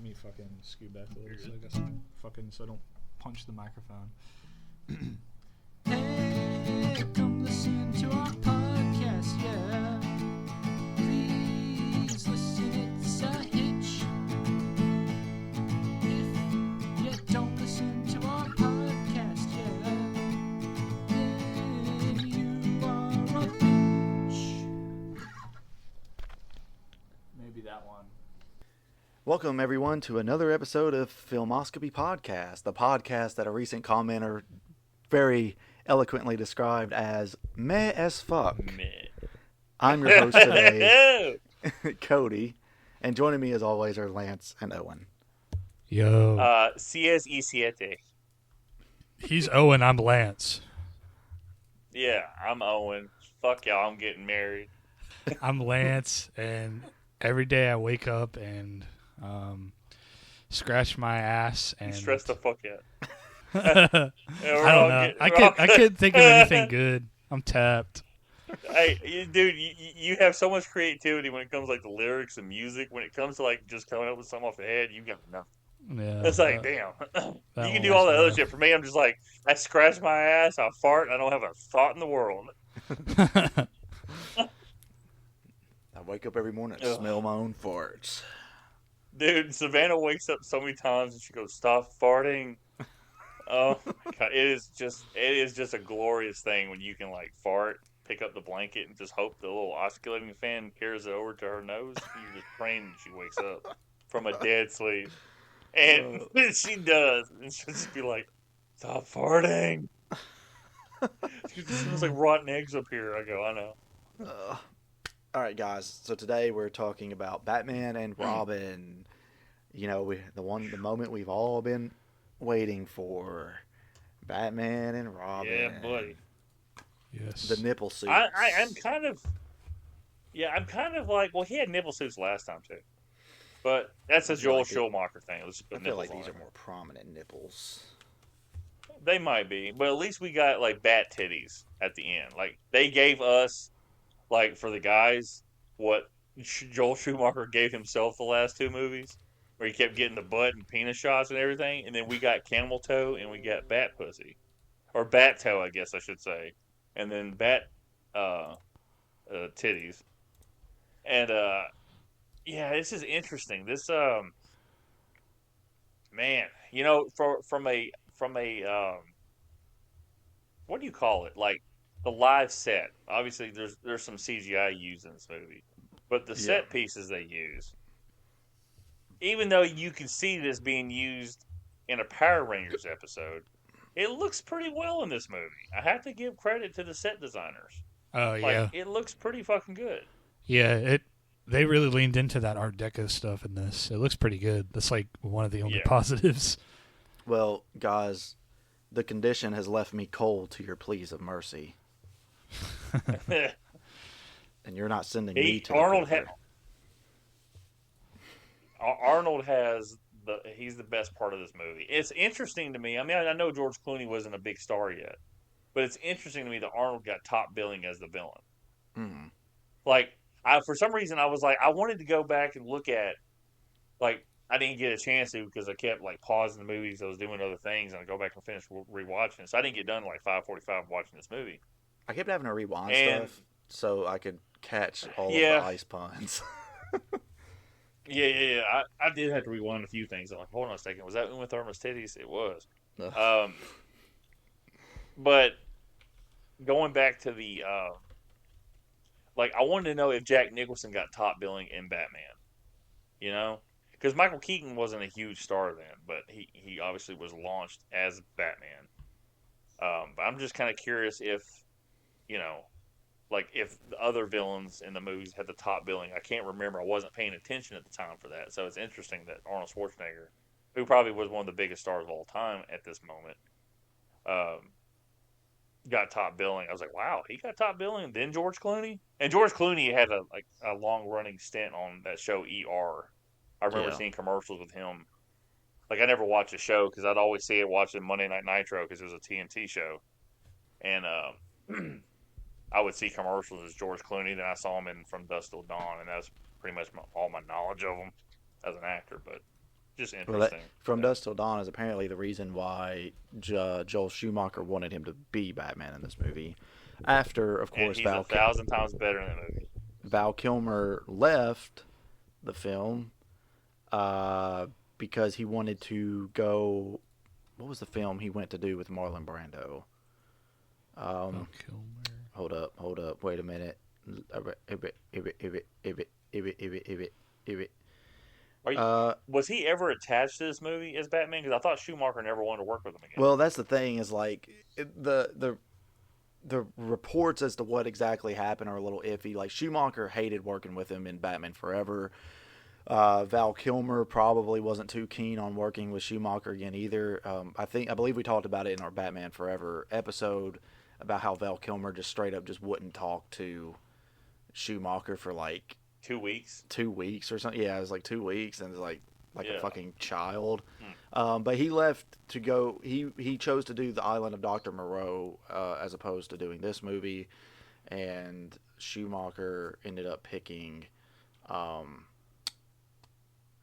Let me fucking scoot back a little so I guess so I don't punch the microphone. Hey, come listen to our podcast, yeah. Please listen, it's a hitch. If you don't listen to our podcast, yeah, then you are a bitch. Maybe that one. Welcome, everyone, to another episode of Filmoscopy Podcast, the podcast that a recent commenter very eloquently described as meh as fuck. Meh. I'm your host today, Cody, and joining me as always are Lance and Owen. Yo. CS7. He's Owen, I'm Lance. Yeah, I'm Owen. Fuck y'all, I'm getting married. I'm Lance, and every day I wake up and scratch my ass and You stressed the fuck out. I don't know. I couldn't think of anything good. I'm tapped. Hey, dude, you have so much creativity when it comes to, like, the lyrics and music. When it comes to, like, just coming up with something off the head, you got nothing. Yeah, It's like, damn. You can do all that other shit. For me, I'm just like, I scratch my ass, I fart, and I don't have a thought in the world. I wake up every morning and smell my own farts. Dude, Savannah wakes up so many times and she goes, "Stop farting." Oh my god, it is just a glorious thing when you can, like, fart, pick up the blanket, and just hope the little oscillating fan carries it over to her nose. You're just praying that she wakes up from a dead sleep, and she does, and she'll just be like, "Stop farting." It smells like rotten eggs up here. I go, I know. All right, guys. So today we're talking about Batman and Robin. You know, the moment we've all been waiting for. Batman and Robin. Yeah, buddy. Yes. The nipple suits. I'm kind of like, well, he had nipple suits last time too, but that's a Joel Schumacher thing. Let's put I feel like nipples these on are more prominent nipples. They might be, but at least we got, like, bat titties at the end. Like, they gave us, like, for the guys, what Joel Schumacher gave himself the last two movies, where he kept getting the butt and penis shots and everything, and then we got camel toe and we got bat pussy, or bat toe, I guess I should say, and then bat titties, and yeah, this is interesting. This man, you know, from a what do you call it? Like, the live set. Obviously, there's some CGI used in this movie, but the set pieces they use, even though you can see this being used in a Power Rangers episode, it looks pretty well in this movie. I have to give credit to the set designers. Oh, Like, yeah. it looks pretty fucking good. Yeah, they really leaned into that Art Deco stuff in this. It looks pretty good. That's, like, one of the only positives. Well, guys, the condition has left me cold to your pleas of mercy. And you're not sending me to Arnold has he's the best part of this movie. It's interesting to me. I mean, I know George Clooney wasn't a big star yet, but it's interesting to me that Arnold got top billing as the villain. Mm-hmm. Like, for some reason, I was like, I wanted to go back and look at, like, I didn't get a chance to because I kept, like, pausing the movies. I was doing other things, and I go back and finish rewatching it. So I didn't get done like 5:45 watching this movie. I kept having to rewind stuff so I could catch all of the ice puns. Yeah. I did have to rewind a few things. I'm like, hold on a second. Was that Uma Thurman's titties? It was. But going back to the, like, I wanted to know if Jack Nicholson got top billing in Batman. You know? Because Michael Keaton wasn't a huge star then, but he obviously was launched as Batman. But I'm just kind of curious if, you know, like, if the other villains in the movies had the top billing. I can't remember. I wasn't paying attention at the time for that. So it's interesting that Arnold Schwarzenegger, who probably was one of the biggest stars of all time at this moment, got top billing. I was like, wow, he got top billing. Then George Clooney? And George Clooney had a long-running stint on that show ER. I remember seeing commercials with him. Like, I never watched the show because I'd always see it watching Monday Night Nitro because it was a TNT show. And I would see commercials as George Clooney. Then I saw him in From Dusk Till Dawn, and that's pretty much all my knowledge of him as an actor. But just Well, interesting. From Dusk Till Dawn is apparently the reason why Joel Schumacher wanted him to be Batman in this movie. After, of And course, he's 1,000 times better in that movie. Val Kilmer left the film because he wanted to go. What was the film he went to do with Marlon Brando? Hold up. Wait a minute. Was he ever attached to this movie as Batman? Because I thought Schumacher never wanted to work with him again. Well, that's the thing is like the reports as to what exactly happened are a little iffy. Like Schumacher hated working with him in Batman Forever. Val Kilmer probably wasn't too keen on working with Schumacher again either. I believe we talked about it in our Batman Forever episode about how Val Kilmer just straight up just wouldn't talk to Schumacher for like 2 weeks. 2 weeks or something. Yeah, it was like 2 weeks, and it's like Yeah. a fucking child. But he left to go. He chose to do The Island of Dr. Moreau as opposed to doing this movie, and Schumacher ended up picking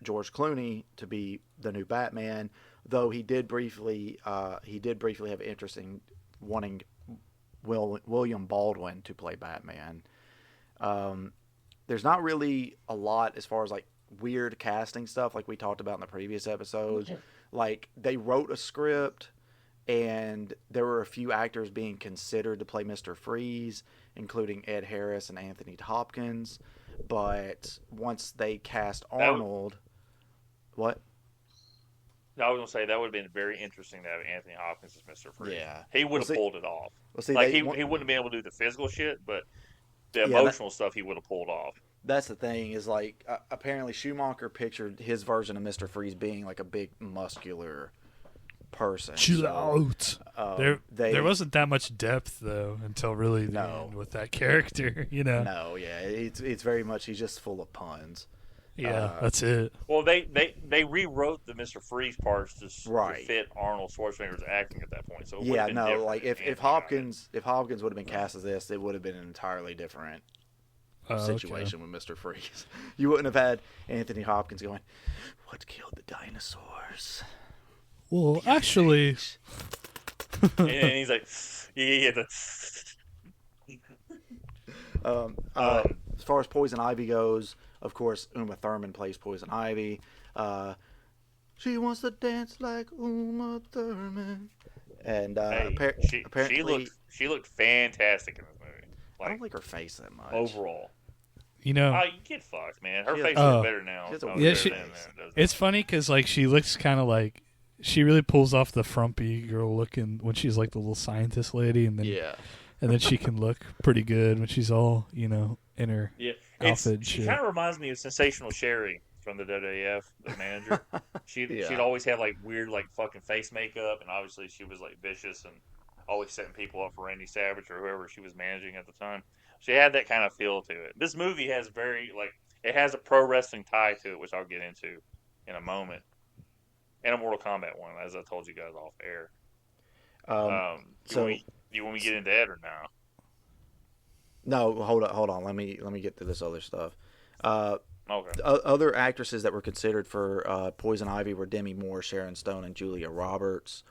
George Clooney to be the new Batman. Though he did briefly have interest in wanting William Baldwin to play Batman. There's not really a lot as far as like weird casting stuff like we talked about in the previous episodes. Like they wrote a script and there were a few actors being considered to play Mr. Freeze, including Ed Harris and Anthony Hopkins. But once they cast Arnold, what? I was gonna say that would have been very interesting to have Anthony Hopkins as Mr. Freeze. Yeah, he would have pulled it off. Well, see, like he wouldn't have been able to do the physical shit, but the emotional stuff he would have pulled off. That's the thing is like apparently Schumacher pictured his version of Mr. Freeze being like a big muscular person. Chill out. There wasn't that much depth though until really the end with that character. You know. No, yeah, it's very much he's just full of puns. Yeah, that's it. Well, they rewrote the Mr. Freeze parts to Right. fit Arnold Schwarzenegger's acting at that point. So it Yeah, been no, different like if Anthony Hopkins would have been cast as this, it would have been an entirely different situation with Mr. Freeze. You wouldn't have had Anthony Hopkins going, "What killed the dinosaurs?" Well, actually, and he's like, yeah. As far as Poison Ivy goes, of course, Uma Thurman plays Poison Ivy. She wants to dance like Uma Thurman. And apparently, she looked fantastic in this movie. I don't like her face that much. Overall. You know, you get fucked, man. Her face is better now. It's funny because like she looks kind of like she really pulls off the frumpy girl looking when she's like the little scientist lady, and then she can look pretty good when she's all in her outfit. She kind of reminds me of Sensational Sherry from the WWF, the manager. She'd always have like weird like fucking face makeup, and obviously she was like vicious and always setting people up for Randy Savage or whoever she was managing at the time. She had that kind of feel to it. This movie has it has a pro wrestling tie to it, which I'll get into in a moment, and a Mortal Kombat one, as I told you guys off air. You want me to get into that or no? No, hold on. Let me get to this other stuff. Okay. Other actresses that were considered for Poison Ivy were Demi Moore, Sharon Stone, and Julia Roberts.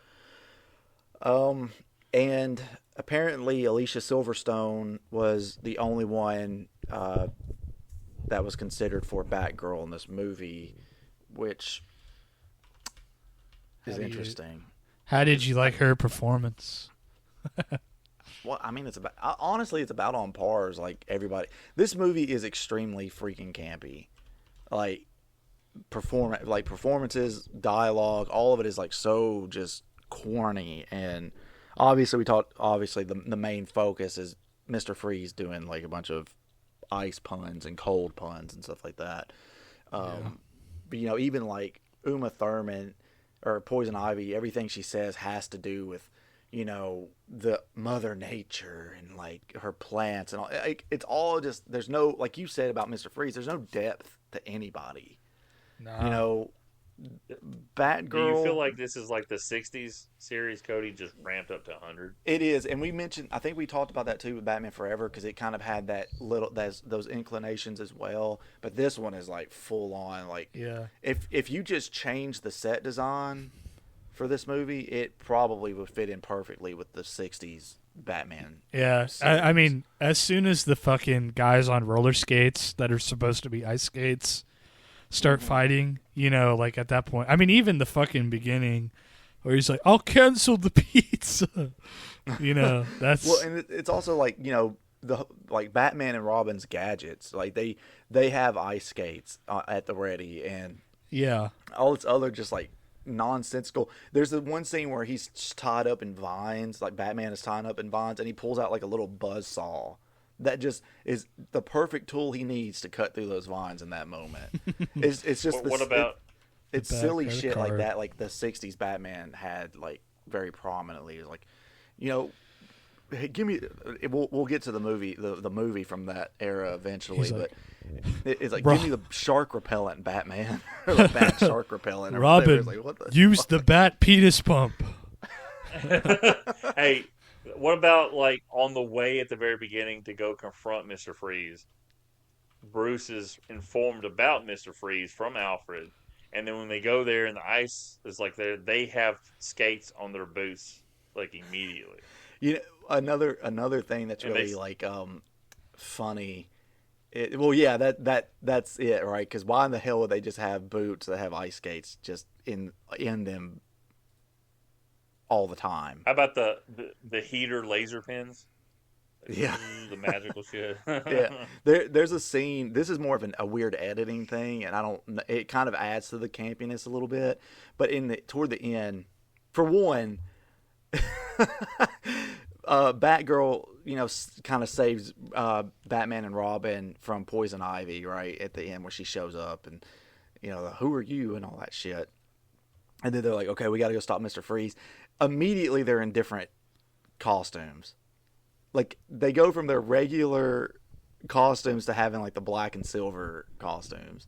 And apparently Alicia Silverstone was the only one that was considered for Batgirl in this movie, which is interesting. How did you like her performance? Well, I mean, honestly, it's about on par as like everybody. This movie is extremely freaking campy. Like performances, dialogue, all of it is like so just corny. And obviously, the main focus is Mr. Freeze doing like a bunch of ice puns and cold puns and stuff like that. But even like Uma Thurman or Poison Ivy, everything she says has to do with the Mother Nature and like her plants and all. It's all just, there's no, like you said about Mr. Freeze, there's no depth to anybody. No. Batgirl. Do you feel like this is like the '60s series, Cody, just ramped up to 100? It is, and we mentioned. I think we talked about that too with Batman Forever because it kind of had those inclinations as well. But this one is like full on. Like, Yeah. if you just change the set design for this movie, it probably would fit in perfectly with the '60s Batman. Yeah, I mean, as soon as the fucking guys on roller skates that are supposed to be ice skates start fighting, you know, like at that point, I mean, even the fucking beginning where he's like, "I'll cancel the pizza," you know, that's Well, and it's also like, you know, like Batman and Robin's gadgets, like they have ice skates at the ready, and yeah, all this other just like nonsensical. There's the one scene where he's tied up in vines, like Batman is tying up in vines, and he pulls out like a little buzz saw that just is the perfect tool he needs to cut through those vines in that moment. It's just What about it's the silly credit shit like card? that, like the '60s Batman had like very prominently. It's like, you know, hey, give me. We'll get to the movie, the movie from that era eventually, He's but like, it's like, Ro- give me the shark repellent, Batman, or the bat shark repellent. Or Robin, whatever. It's like, what the use fuck? the bat penis pump. Hey, what about like on the way at the very beginning to go confront Mr. Freeze? Bruce is informed about Mr. Freeze from Alfred, and then when they go there and the ice is like they have skates on their boots like immediately. You know, another thing that's And really they- like funny. Well, yeah, that's it, right? Because why in the hell would they just have boots that have ice skates just in them all the time? How about the heater laser pins? Yeah. The magical shit. Yeah, there's a scene. This is more of a weird editing thing, and it kind of adds to the campiness a little bit. But toward the end, for one, Batgirl, you know, kind of saves Batman and Robin from Poison Ivy right at the end where she shows up, and you know, who are you and all that shit. And then they're like, okay, we got to go stop Mr. Freeze. Immediately, they're in different costumes. Like, they go from their regular costumes to having, like, the black and silver costumes.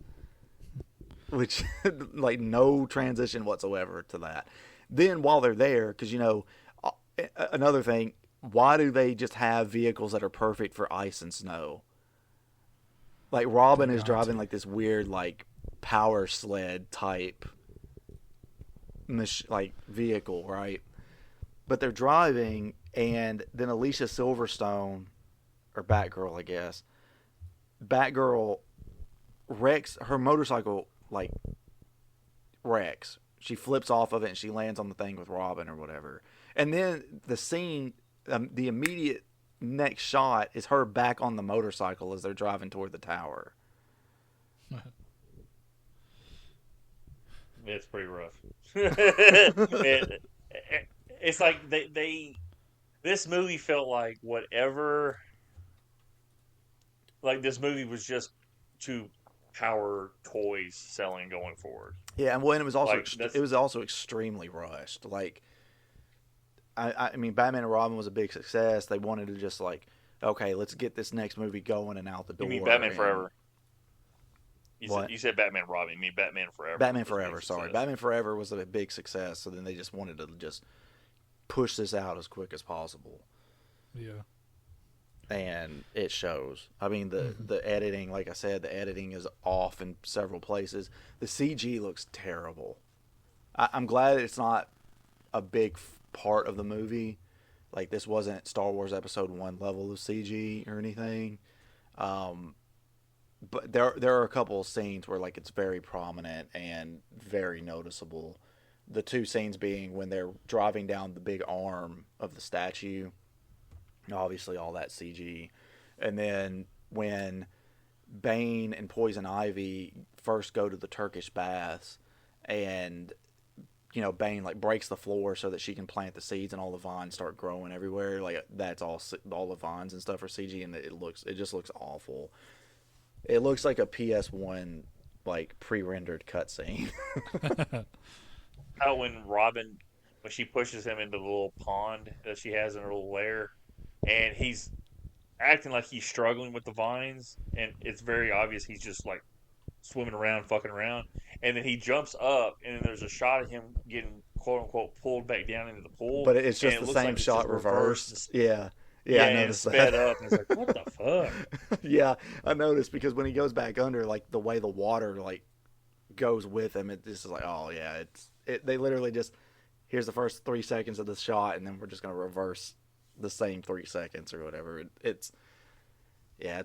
Which, like, no transition whatsoever to that. Then, while they're there, because, you know, another thing, why do they just have vehicles that are perfect for ice and snow? Like, Robin is driving, like, this weird, like, power sled type, like, vehicle, right? But they're driving, and then Alicia Silverstone, or Batgirl, I guess, Batgirl wrecks her motorcycle, like, wrecks. She flips off of it, and she lands on the thing with Robin or whatever. And then the scene, the immediate next shot is her back on the motorcycle as they're driving toward the tower. It's pretty rough. It's like this movie felt like whatever. Like this movie was just to power toys selling going forward. Yeah, and it was also Like, it was also extremely rushed. Like, I mean, Batman and Robin was a big success. They wanted to just like, okay, let's get this next movie going and out the door. You mean Batman and- Forever? What? You said Batman and Robin. You mean Batman Forever? Batman was a big Forever, sorry. success. Batman Forever was a big success, so then they just wanted to just push this out as quick as possible. Yeah. And it shows. I mean, the editing, like I said, the editing is off in several places. The CG looks terrible. I'm glad it's not a big part of the movie. Like, this wasn't Star Wars Episode 1 level of CG or anything. But there are a couple of scenes where, like, it's very prominent and very noticeable. The two scenes being when they're driving down the big arm of the statue. Obviously, all that CG. And then when Bane and Poison Ivy first go to the Turkish baths, and, you know, Bane, like, breaks the floor so that she can plant the seeds and all the vines start growing everywhere. Like, that's all the vines and stuff are CG, and it just looks awful. It looks like a PS1, like, pre-rendered cutscene. How when she pushes him into the little pond that she has in her little lair, and he's acting like he's struggling with the vines, and it's very obvious he's just like swimming around, fucking around, and then he jumps up, and then there's a shot of him getting quote unquote pulled back down into the pool. But it's just and the looks same like it's shot just reversed. Yeah, I and noticed sped that. up, and it's like, what the fuck? Yeah, I noticed because when he goes back under, like the way the water like goes with him, this is like, oh yeah, they literally just here's the first 3 seconds of the shot, and then we're just gonna reverse the same 3 seconds or whatever. It's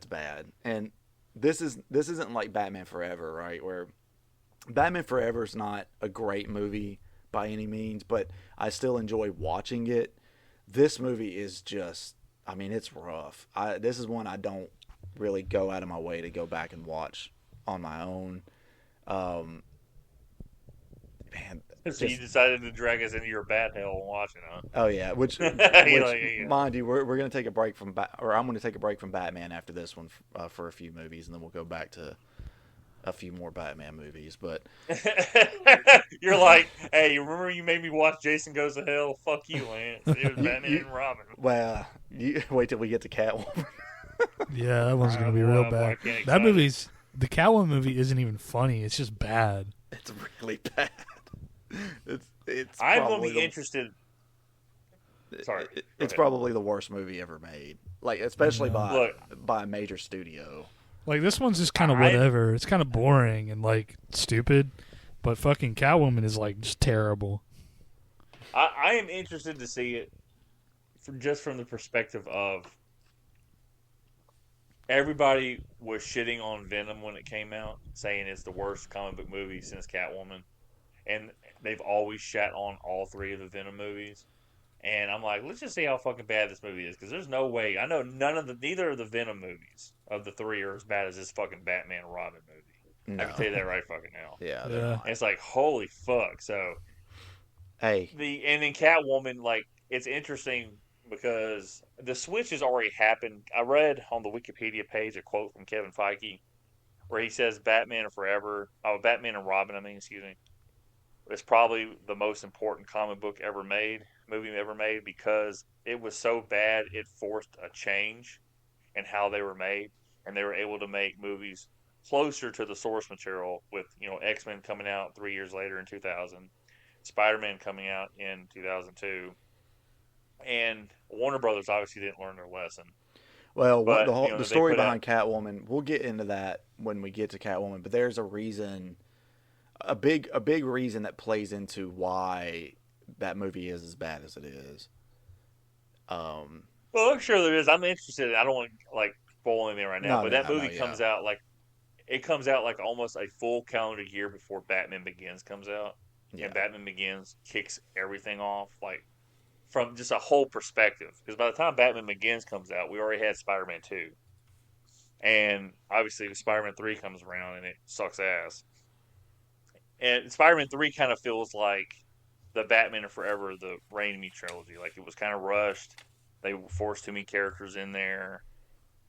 bad, and this isn't like Batman Forever, right? Where Batman Forever is not a great movie by any means, but I still enjoy watching it. This movie is just, I mean, it's rough. This is one I don't really go out of my way to go back and watch on my own. Man, So you decided to drag us into your bat hell and watch it, huh? oh yeah, which Yeah. mind you, we're gonna take a break from I'm gonna take a break from Batman after this one for a few movies, and then we'll go back to a few more Batman movies. But You're like, hey, you remember you made me watch Jason Goes to Hell? Fuck you, Lance. It was Batman and Robin. well, you wait till we get to Catwoman. Yeah, that one's gonna be real bad. The Catwoman movie isn't even funny. It's just bad. It's really bad. It's. I'm going to be interested. Sorry, it's probably the worst movie ever made. Like, especially by a major studio. Like, this one's just kind of whatever. It's kind of boring and like stupid, but fucking Catwoman is like just terrible. I am interested to see it just from the perspective of everybody was shitting on Venom when it came out, saying it's the worst comic book movie since Catwoman, and they've always shat on all three of the Venom movies. And I'm like, let's just see how fucking bad this movie is, because there's no way. I know neither of the Venom movies of the three are as bad as this fucking Batman and Robin movie. No. I can tell you that right fucking now. Yeah. Yeah. It's like, holy fuck. So, hey, and then Catwoman, like, it's interesting because the switch has already happened. I read on the Wikipedia page a quote from Kevin Feige where he says Batman and Robin, excuse me, is probably the most important comic book movie ever made, because it was so bad it forced a change in how they were made, and they were able to make movies closer to the source material with, X-Men coming out 3 years later in 2000, Spider-Man coming out in 2002, and Warner Brothers obviously didn't learn their lesson. well, the story behind Catwoman, we'll get into that when we get to Catwoman, but there's a reason, a big reason that plays into why that movie is as bad as it is. Well, I'm sure there is. I'm interested. I don't want to spoil anything right now, but that movie comes out like almost a full calendar year before Batman Begins comes out, and Batman Begins kicks everything off, like from just a whole perspective. Because by the time Batman Begins comes out, we already had Spider-Man 2, and obviously Spider-Man 3 comes around and it sucks ass. And Spider-Man 3 kind of feels like the Batman and Forever, the Raimi trilogy. Like, it was kind of rushed. They forced too many characters in there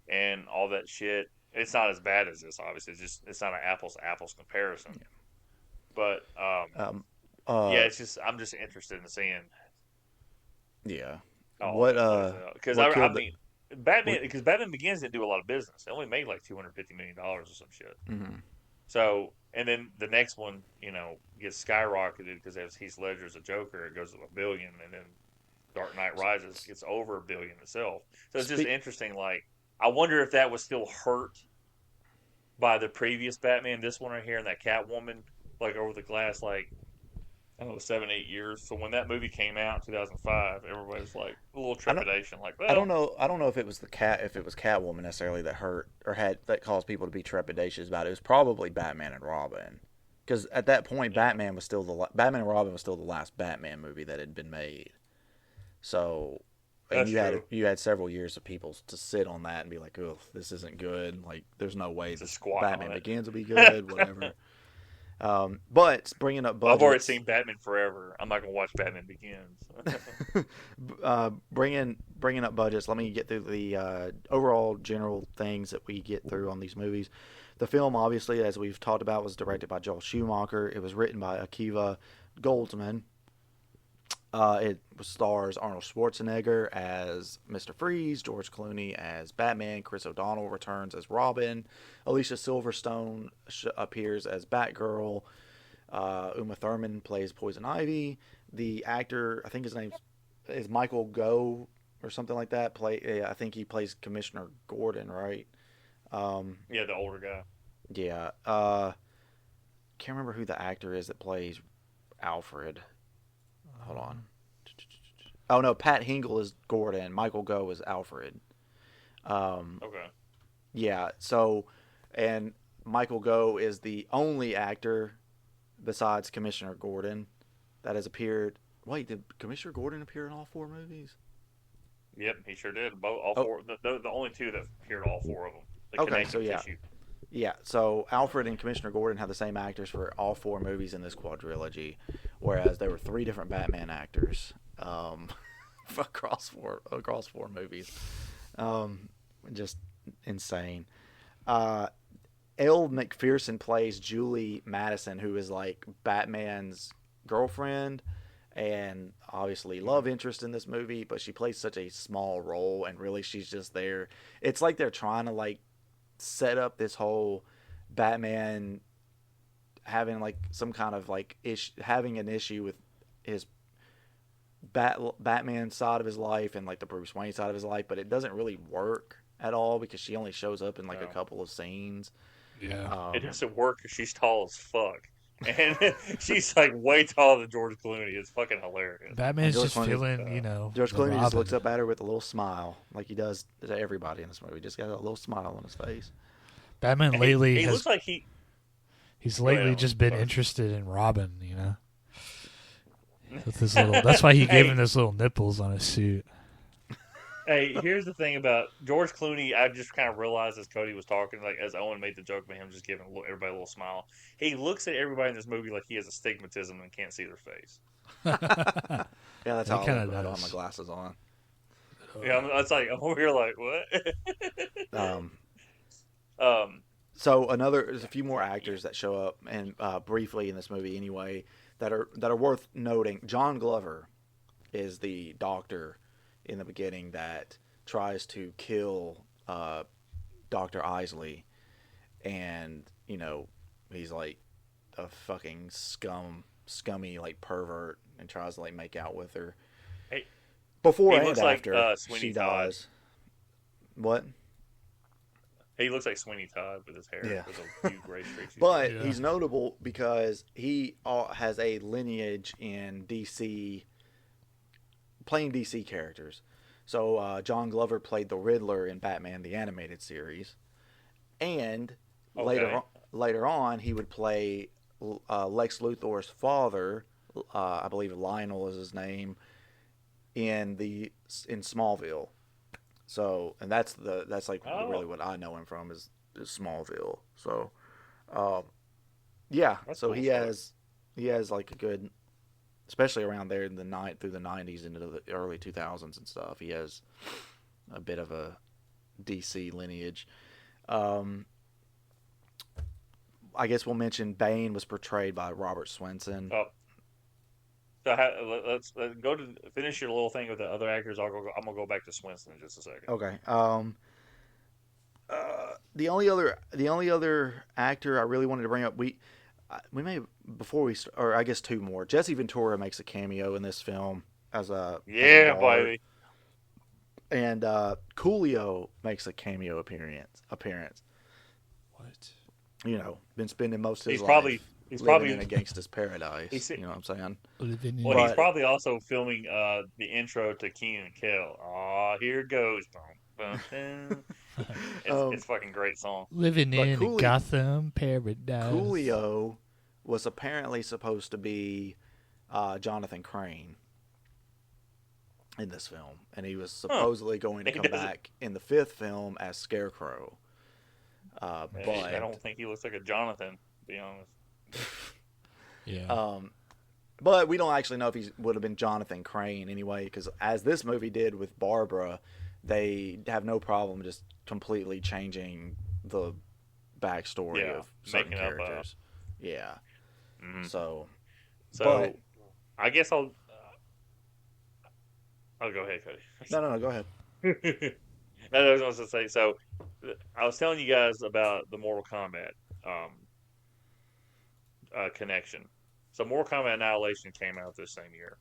and all that shit. It's not as bad as this, obviously. It's not an apples to apples comparison. Yeah. But it's just, I'm just interested in seeing. Yeah. Because Batman Begins didn't do a lot of business. It only made like $250 million or some shit. Mm-hmm. So, and then the next one, gets skyrocketed because as Heath Ledger's a Joker, it goes to $1 billion, and then Dark Knight Rises gets over $1 billion itself. So it's just interesting. Like, I wonder if that was still hurt by the previous Batman, this one right here, and that Catwoman, like over the last 7-8 years. So when that movie came out in 2005, everybody was like a little trepidation. I don't know if it was Catwoman necessarily that hurt or that caused people to be trepidatious about it. It was probably Batman and Robin, because at that point, Batman and Robin was still the last Batman movie that had been made. So, and you had several years of people to sit on that and be like, "Oh, this isn't good. Like, there's no way Batman Begins will be good. Whatever." But bringing up budgets, I've already seen Batman Forever. I'm not gonna watch Batman Begins. Bringing up budgets. Let me get through the overall general things that we get through on these movies. The film, obviously, as we've talked about, was directed by Joel Schumacher. It was written by Akiva Goldsman. It stars Arnold Schwarzenegger as Mr. Freeze, George Clooney as Batman, Chris O'Donnell returns as Robin, Alicia Silverstone appears as Batgirl, Uma Thurman plays Poison Ivy. The actor, I think his name is Michael Gough or something like that. I think he plays Commissioner Gordon, right? Yeah, the older guy. Yeah. Can't remember who the actor is that plays Alfred. Hold on. Oh no, Pat Hingle is Gordon. Michael Gough is Alfred. Okay. Yeah. So, and Michael Gough is the only actor besides Commissioner Gordon that has appeared. Wait, did Commissioner Gordon appear in all 4 movies? Yep, he sure did. All 4. The only 2 that appeared, all 4 of them. The Okay, so connective tissue. Yeah, so Alfred and Commissioner Gordon have the same actors for all 4 movies in this quadrilogy, whereas there were 3 different Batman actors across four movies. Just insane. Elle Macpherson plays Julie Madison, who is like Batman's girlfriend and obviously love interest in this movie, but she plays such a small role, and really she's just there. It's like they're trying to like set up this whole Batman having like some kind of like having an issue with his Batman side of his life and like the Bruce Wayne side of his life, but it doesn't really work at all because she only shows up in like a couple of scenes. Yeah, it doesn't work because she's tall as fuck, and she's like way taller than George Clooney. It's fucking hilarious. Batman's just feeling, George Clooney Robin. just looks up at her with a little smile, like he does to everybody in this movie. Just got a little smile on his face. Batman lately he looks like he's lately just been interested in Robin, you know. With his little, that's why he gave him those little nipples on his suit. Hey, here's the thing about George Clooney. I just kind of realized as Cody was talking, like as Owen made the joke about him just giving everybody a little smile. He looks at everybody in this movie like he has astigmatism and can't see their face. Yeah, that's how I kinda don't have does. my glasses on. Yeah, I'm over here like what? So there's a few more actors that show up and briefly in this movie anyway that are worth noting. John Glover is the doctor in the beginning that tries to kill Dr. Isley, and he's like a fucking scummy like pervert and tries to like make out with her. Hey, before he and looks after like, Sweeney she Todd. dies. What? He looks like Sweeney Todd with his hair. Yeah. With a few gray streaks. But he's notable because he has a lineage in DC, playing DC characters. So John Glover played the Riddler in Batman the Animated Series, and later on he would play Lex Luthor's father, I believe Lionel is his name, in Smallville. So, and that's really what I know him from is Smallville. So, yeah. That's so cool he has like a good, especially around there in through the 90s into the early 2000s and stuff. He has a bit of a DC lineage. I guess we'll mention Bane was portrayed by Robert Swenson. Oh. So let's go to finish your little thing with the other actors. I'm gonna go back to Swenson in just a second. Okay. The only other actor I really wanted to bring up, we may before we or I guess 2 more. Jesse Ventura makes a cameo in this film as a baby. And Coolio makes a cameo appearance. What? Been spending most of his life. He's probably in a gangster's paradise. You know what I'm saying? Well, he's probably also filming the intro to Kenan and Kel. Aw, here it goes. It's a fucking great song. Living in Gotham paradise. Coolio was apparently supposed to be Jonathan Crane in this film, and he was supposedly going to come back in the 5th film as Scarecrow. But I don't think he looks like a Jonathan, to be honest. Yeah. But we don't actually know if he would have been Jonathan Crane anyway, because as this movie did with Barbara, they have no problem just completely changing the backstory of certain characters. Yeah. Mm-hmm. So but, I guess I'll go ahead, Cody. No, go ahead. I was going to say. So I was telling you guys about the Mortal Kombat connection. So Mortal Kombat Annihilation came out this same year.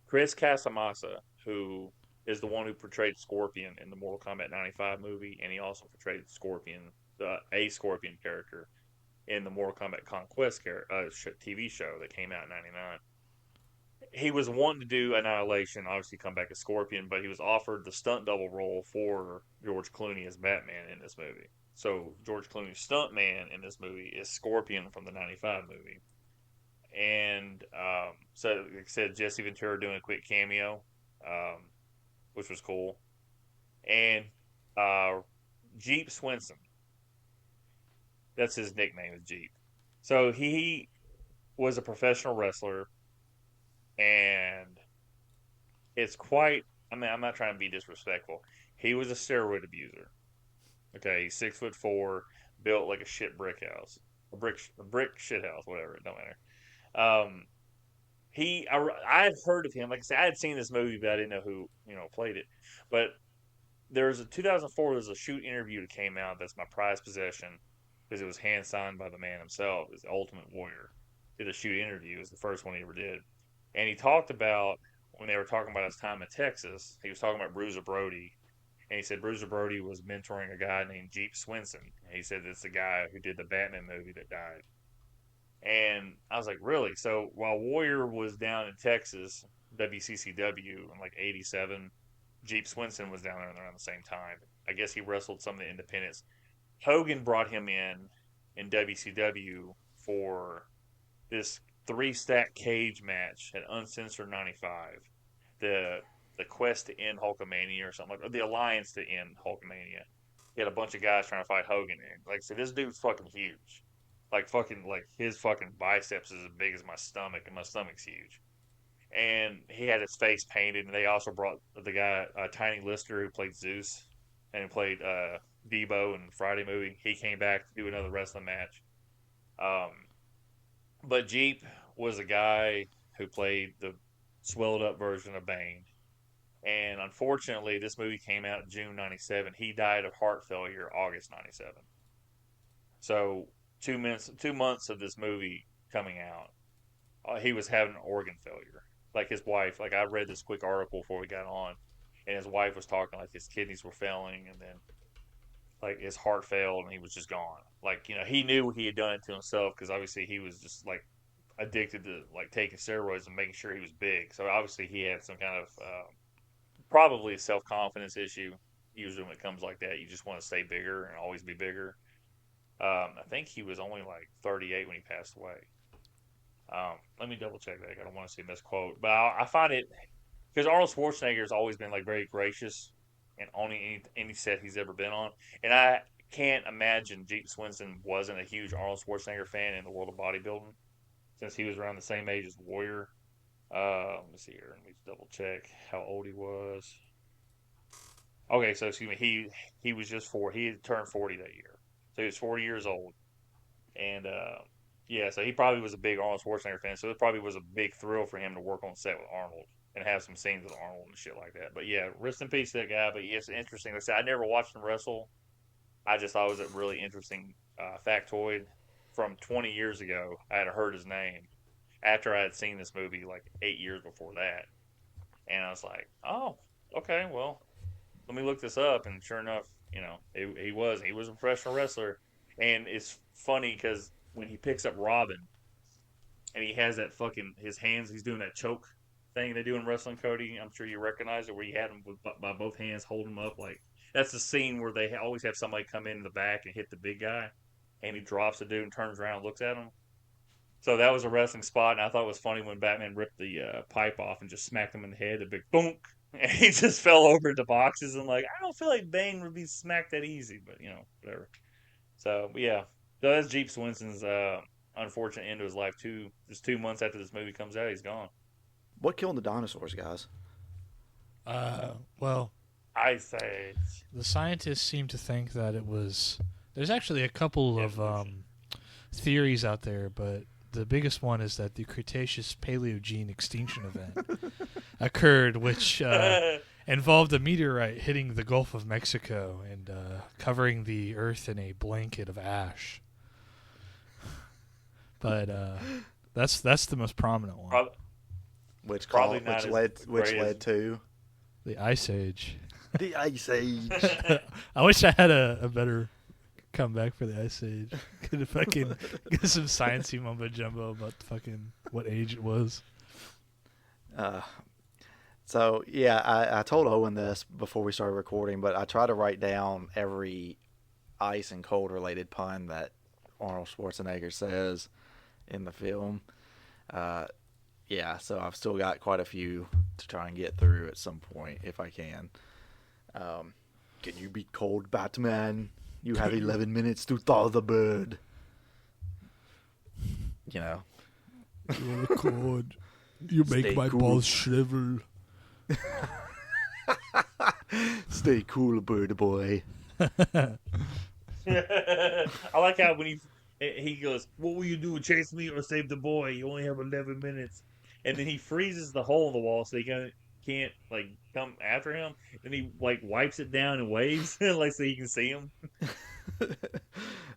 Chris Casamassa, who is the one who portrayed Scorpion in the Mortal Kombat 95 movie, and he also portrayed Scorpion, a Scorpion character, in the Mortal Kombat Conquest TV show that came out in 99. He was wanting to do Annihilation, obviously come back as Scorpion, but he was offered the stunt double role for George Clooney as Batman in this movie. So George Clooney's stunt man in this movie is Scorpion from the 95 movie. And so, like I said, Jesse Ventura doing a quick cameo, which was cool. And Jeep Swenson. That's his nickname, is Jeep. So he was a professional wrestler. And it's quite, I mean, I'm not trying to be disrespectful. He was a steroid abuser. Okay, he's 6'4", built like a shit brick house. A brick shit house, whatever, it don't matter. I had heard of him. Like I said, I had seen this movie, but I didn't know who, played it. But there's a 2004, there's a shoot interview that came out that's my prized possession because it was hand signed by the man himself. It was the Ultimate Warrior. Did a shoot interview. It was the first one he ever did. And he talked about, when they were talking about his time in Texas, he was talking about Bruiser Brody. And he said Bruiser Brody was mentoring a guy named Jeep Swenson. And he said it's the guy who did the Batman movie that died. And I was like, really? So while Warrior was down in Texas, WCCW in like 87, Jeep Swenson was down there around the same time. I guess he wrestled some of the independents. Hogan brought him in WCW for this 3-stack cage match at Uncensored 95. The quest to end Hulkamania or something like that. Or the alliance to end Hulkamania. He had a bunch of guys trying to fight Hogan. And like I said, this dude's fucking huge. Like his fucking biceps is as big as my stomach, and my stomach's huge. And he had his face painted, and they also brought the guy, Tiny Lister, who played Zeus, and played Debo in the Friday movie. He came back to do another wrestling match. But Jeep was a guy who played the swelled up version of Bane. And unfortunately, this movie came out in June 97. He died of heart failure August 97. So 2 months of this movie coming out, he was having organ failure. Like his wife, like I read this quick article before we got on, and his wife was talking like his kidneys were failing, and then like his heart failed, and he was just gone. Like, he knew he had done it to himself because obviously he was just like addicted to like taking steroids and making sure he was big. So obviously he had some kind of probably a self-confidence issue. Usually when it comes like that, you just want to stay bigger and always be bigger. I think he was only like 38 when he passed away. Let me double check that. I don't want to see misquote, but I find it because Arnold Schwarzenegger has always been like very gracious and on any set he's ever been on, and I can't imagine Jeep Swenson wasn't a huge Arnold Schwarzenegger fan in the world of bodybuilding since he was around the same age as Warrior. Let me see here. Let me double check how old he was. Okay, so excuse me. He was just 4. He had turned 40 that year, so he was 40 years old, and yeah, so he probably was a big Arnold Schwarzenegger fan. So it probably was a big thrill for him to work on set with Arnold and have some scenes with Arnold and shit like that. But yeah, rest in peace to that guy. But yeah, it's interesting. Like I said, I never watched him wrestle. I just thought it was a really interesting factoid from 20 years ago. I had heard his name after I had seen this movie like 8 years before that. And I was like, oh, okay, well, let me look this up. And sure enough, he was a professional wrestler. And it's funny because when he picks up Robin and he has that his hands, he's doing that choke thing they do in wrestling, Cody. I'm sure you recognize it, where you had him by both hands holding him up. Like, that's the scene where they always have somebody come in the back and hit the big guy, and he drops the dude and turns around and looks at him. So that was a wrestling spot, and I thought it was funny when Batman ripped the pipe off and just smacked him in the head, the big boonk, and he just fell over into boxes. And like, I don't feel like Bane would be smacked that easy, but whatever. So but yeah, so that's Jeep Swenson's unfortunate end to his life. Just 2 months after this movie comes out, he's gone. What killed the dinosaurs, guys? Well, I say the scientists seem to think that it was. There's actually a couple of theories out there, but the biggest one is that the Cretaceous Paleogene extinction event occurred, which involved a meteorite hitting the Gulf of Mexico and covering the Earth in a blanket of ash. But That's the most prominent one. Which Probably not which led to The Ice Age. the Ice Age. I wish I had a better comeback for the Ice Age. Could fucking get some sciencey mumbo jumbo about fucking what age it was. So yeah, I told Owen this before we started recording, but I try to write down every ice and cold related pun that Arnold Schwarzenegger says in the film. Yeah, so I've still got quite a few to try and get through at some point if I can. Can you beat cold, Batman? You have 11 minutes to thaw the bird. You know. You're cold. You make Stay my cool. balls shrivel. Stay cool, bird boy. I like how when he goes, "What will you do? Chase me or save the boy? You only have 11 minutes." And then he freezes the hole in the wall so he can't like come after him. And he like wipes it down and waves like so you can see him.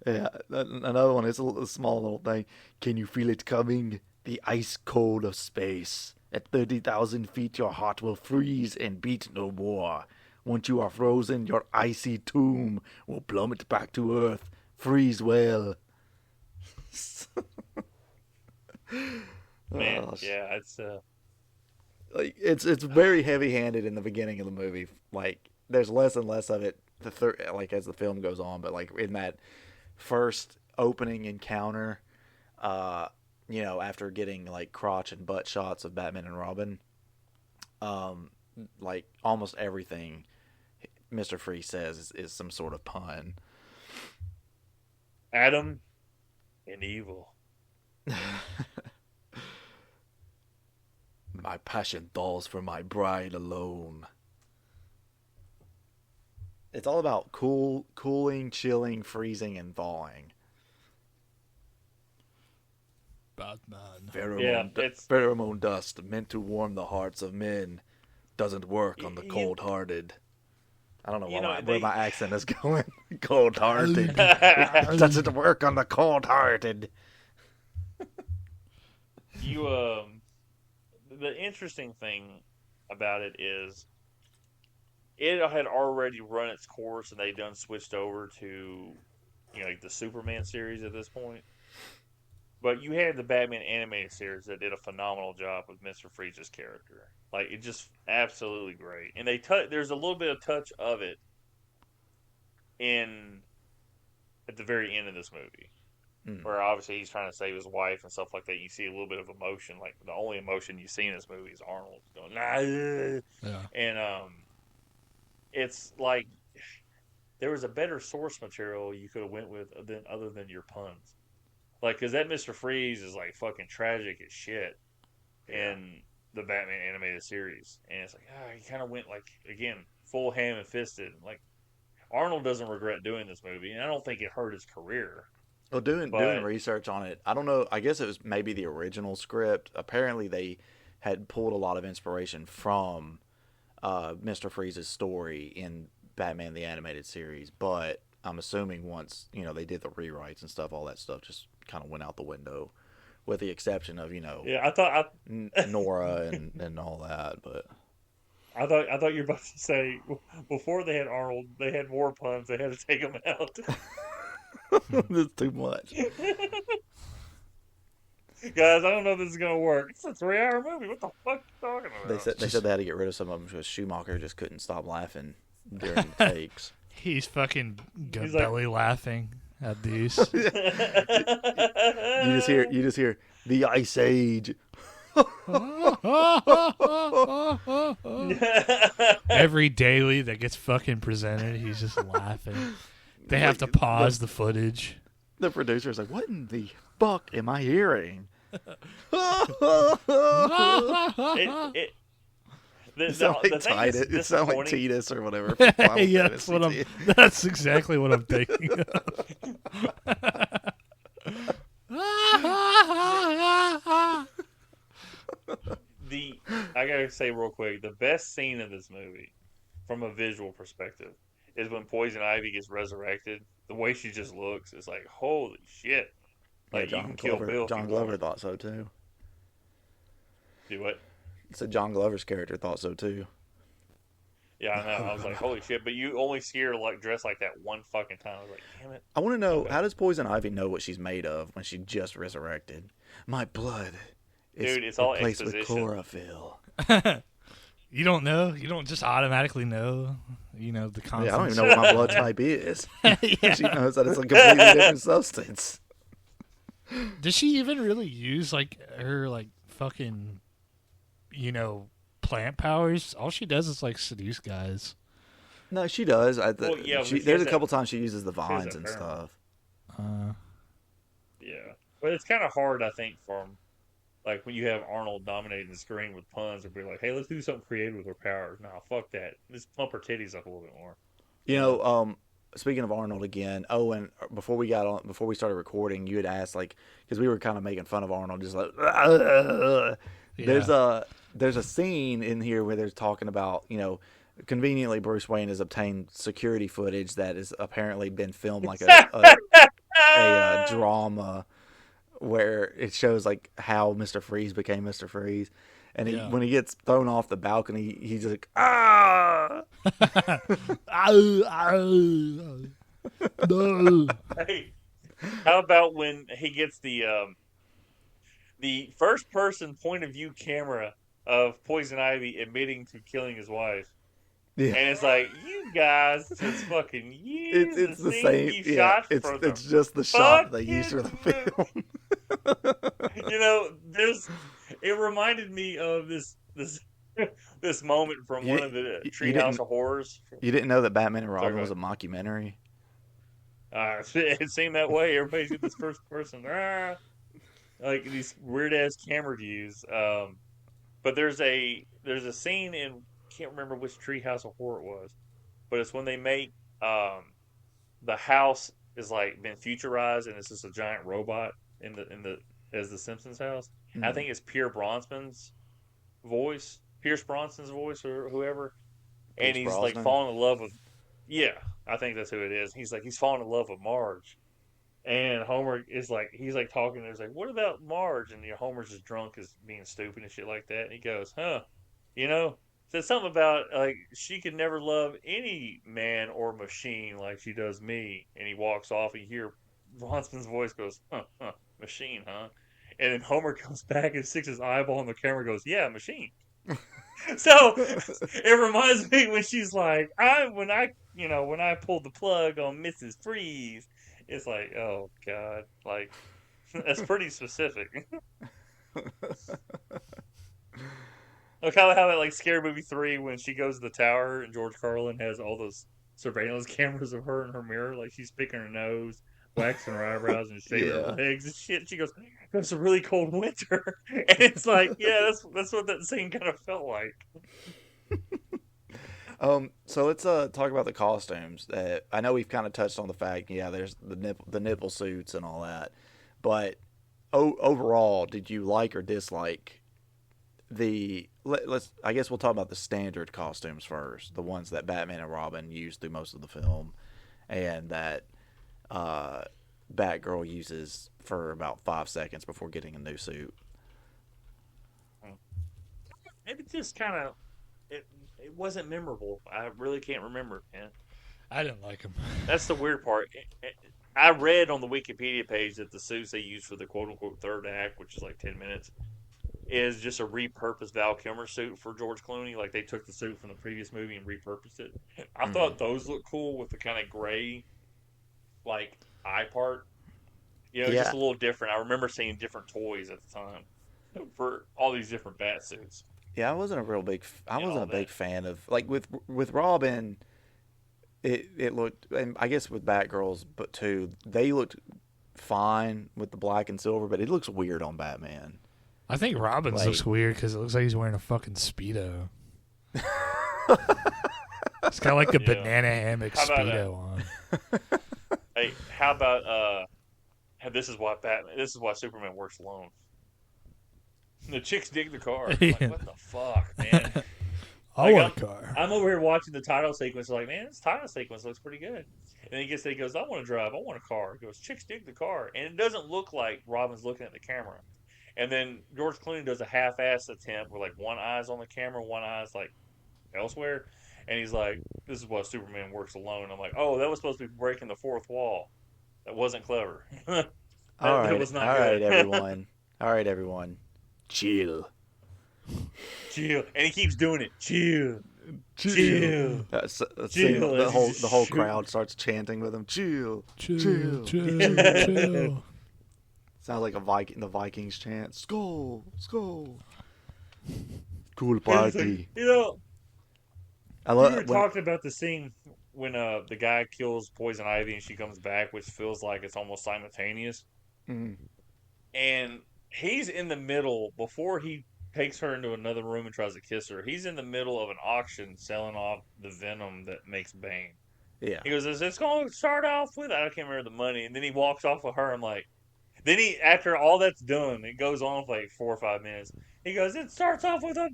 Yeah, another one. It's a small little thing. Can you feel it coming? The ice cold of space. At 30,000 feet, your heart will freeze and beat no more. Once you are frozen, your icy tomb will plummet back to Earth. Freeze well. Man, Oh, yeah, it's like it's very heavy-handed in the beginning of the movie. Like there's less and less of it like as the film goes on, but like in that first opening encounter, after getting like crotch and butt shots of Batman and Robin, like almost everything Mr. Freeze says is some sort of pun. Adam and evil. My passion thaws for my bride alone. It's all about cooling, chilling, freezing, and thawing. Batman. Pheromone dust meant to warm the hearts of men doesn't work on the cold-hearted. I don't know where my accent is going. Cold-hearted. It doesn't work on the cold-hearted. The interesting thing about it is it had already run its course and they done switched over to like the Superman series at this point. But you had the Batman animated series that did a phenomenal job with Mr. Freeze's character. Like it just absolutely great. And there's a little bit of touch of it at the very end of this movie. Where obviously he's trying to save his wife and stuff like that. You see a little bit of emotion. Like the only emotion you see in this movie is Arnold going, nah. Yeah. And it's like there was a better source material you could have went with other than your puns. Like, because that Mr. Freeze is like fucking tragic as shit in the Batman animated series, and it's like he kind of went like again full ham and fisted. Like Arnold doesn't regret doing this movie, and I don't think it hurt his career. Well, doing research on it, I don't know. I guess it was maybe the original script. Apparently, they had pulled a lot of inspiration from Mr. Freeze's story in Batman the Animated Series. But I'm assuming once they did the rewrites and stuff, all that stuff just kind of went out the window, with the exception of I thought Nora and all that. But I thought you were about to say before they had Arnold, they had more puns. They had to take them out. That's too much. Guys, I don't know if this is gonna work. It's a 3-hour movie. What the fuck are you talking about? They said they had to get rid of some of them because Schumacher just couldn't stop laughing during the takes. He's fucking belly laughing at these. You just hear the Ice Age. Every daily that gets fucking presented, he's just laughing. They have to pause the footage. The producer's like, "What in the fuck am I hearing?" It sounds like Titus. It sounds like Titus or whatever. Yeah, that's exactly what I'm thinking of. I gotta say real quick, the best scene of this movie, from a visual perspective, is when Poison Ivy gets resurrected. The way she just looks is like, holy shit. Like you can kill Bill. John Glover thought so too. Do what? So John Glover's character thought so too. Yeah, I know. I was like, holy shit! But you only see her like dressed like that one fucking time. I was like, damn it. I want to know, how does Poison Ivy know what she's made of when she just resurrected? My blood is Dude, it's all replaced with exposition. chlorophyll. You don't know? You don't just automatically know? You know, the concept. Yeah, I don't even know what my blood type is. Yeah. She knows that it's a completely different substance. Does she even really use, like, her, like, fucking, you know, plant powers? All she does is, like, seduce guys. No, she does. Well, yeah, There's a couple times she uses the vines and stuff. Yeah. But it's kind of hard, I think, from, like, when you have Arnold dominating the screen with puns and be like, hey, let's do something creative with her powers. Nah, fuck that. Just pump her titties up a little bit more. You know, speaking of Arnold again, Owen, before we started recording, you had asked, like, because we were kind of making fun of Arnold, just like, Yeah. there's a scene in here where they're talking about, you know, conveniently Bruce Wayne has obtained security footage that has apparently been filmed like a drama where it shows like how Mr. Freeze became Mr. Freeze. And when he gets thrown off the balcony, he's just like, ah! No. Hey, how about when he gets the first person point of view camera of Poison Ivy admitting to killing his wife? Yeah. And it's like, you guys, this is fucking you. It's the scene same. you Yeah, shot for it's just the shot they used for the fucking film. You know, it reminded me of this this moment from one of the Treehouse of Horrors. You didn't know that Batman and Robin Sorry, was a mockumentary? It seemed that way. Everybody's got this first person, like these weird ass camera views. But there's a scene in, can't remember which Treehouse of Horror it was, but it's when they make the house is like been futurized and it's just a giant robot in the as the Simpsons house. Mm-hmm. I think it's Pierce Brosnan's voice or whoever, and he's Brosnan? like falling in love with. Yeah, I think that's who it is. He's falling in love with Marge, and Homer is like he's like talking. There's like, what about Marge? And Homer's just drunk as being stupid and shit like that. And he goes, you know. Said something about like she could never love any man or machine like she does me, and he walks off. And you hear Bronson's voice goes, machine, huh? And then Homer comes back and sticks his eyeball on the camera, and goes, yeah, machine. So it reminds me when she's like, when I pulled the plug on Mrs. Freeze, it's like, oh god, like that's pretty specific. Look how that like Scary Movie 3 when she goes to the tower and George Carlin has all those surveillance cameras of her in her mirror, like she's picking her nose, waxing her eyebrows, and shaving her legs and shit. She goes, "It's a really cold winter," and it's like, yeah, that's what that scene kind of felt like. So let's talk about the costumes. I know we've kind of touched on the fact, there's the nipple suits and all that, but overall, did you like or dislike I guess we'll talk about the standard costumes first, the ones that Batman and Robin used through most of the film, and that Batgirl uses for about 5 seconds before getting a new suit. Maybe just kind of it wasn't memorable. I really can't remember it, man. I didn't like them. That's the weird part. I read on the Wikipedia page that the suits they used for the quote-unquote third act, which is like 10 minutes, is just a repurposed Val Kilmer suit for George Clooney. Like, they took the suit from the previous movie and repurposed it. I thought those looked cool with the kind of gray, like, eye part. Just a little different. I remember seeing different toys at the time for all these different bat suits. Yeah, I wasn't a big fan of, like, with Robin, it looked, and I guess with Batgirls, but too, they looked fine with the black and silver, but it looks weird on Batman. I think Robin's looks weird because it looks like he's wearing a fucking Speedo. It's got like a banana hammock Speedo on. Hey, how about this is why Superman works alone. The chicks dig the car. Like, what the fuck, man? I want a car. I'm over here watching the title sequence like, man, this title sequence looks pretty good. then he gets there, he goes, I want to drive. I want a car. He goes, chicks dig the car. And it doesn't look like Robin's looking at the camera. And then George Clooney does a half-ass attempt where, like, one eye's on the camera, one eye's, like, elsewhere. And he's like, this is why Superman works alone. I'm like, oh, that was supposed to be breaking the fourth wall. That wasn't clever. that was not all good. right, everyone. All right, everyone. Chill. Chill. And he keeps doing it. Chill. Chill. Chill. The whole crowd starts chanting with him. Chill. Chill. Chill. Sounds like the Vikings chant. Skull. Skull. Cool party. Like, I love. We were talking about the scene when the guy kills Poison Ivy and she comes back, which feels like it's almost simultaneous. Mm. And he's in the middle, before he takes her into another room and tries to kiss her, he's in the middle of an auction selling off the venom that makes Bane. Yeah. He goes, it's going to start off with, I can't remember the money. And then he walks off with her. I'm like, then after all that's done, it goes on for like 4 or 5 minutes. He goes, it starts off with $1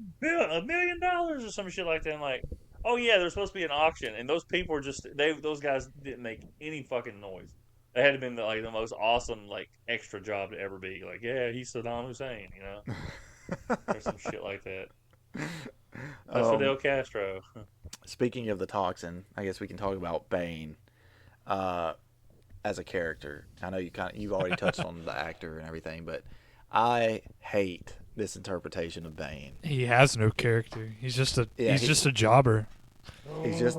million or some shit like that. I'm like, oh yeah, there's supposed to be an auction, and those people are those guys didn't make any fucking noise. They had to been like the most awesome like extra job to ever be. Like, yeah, he's Saddam Hussein, you know, or some shit like that. That's Fidel Castro. Speaking of the toxin, I guess we can talk about Bane as a character. I know you've already touched on the actor and everything, but I hate this interpretation of Bane. He has no character. He's just a jobber. He's just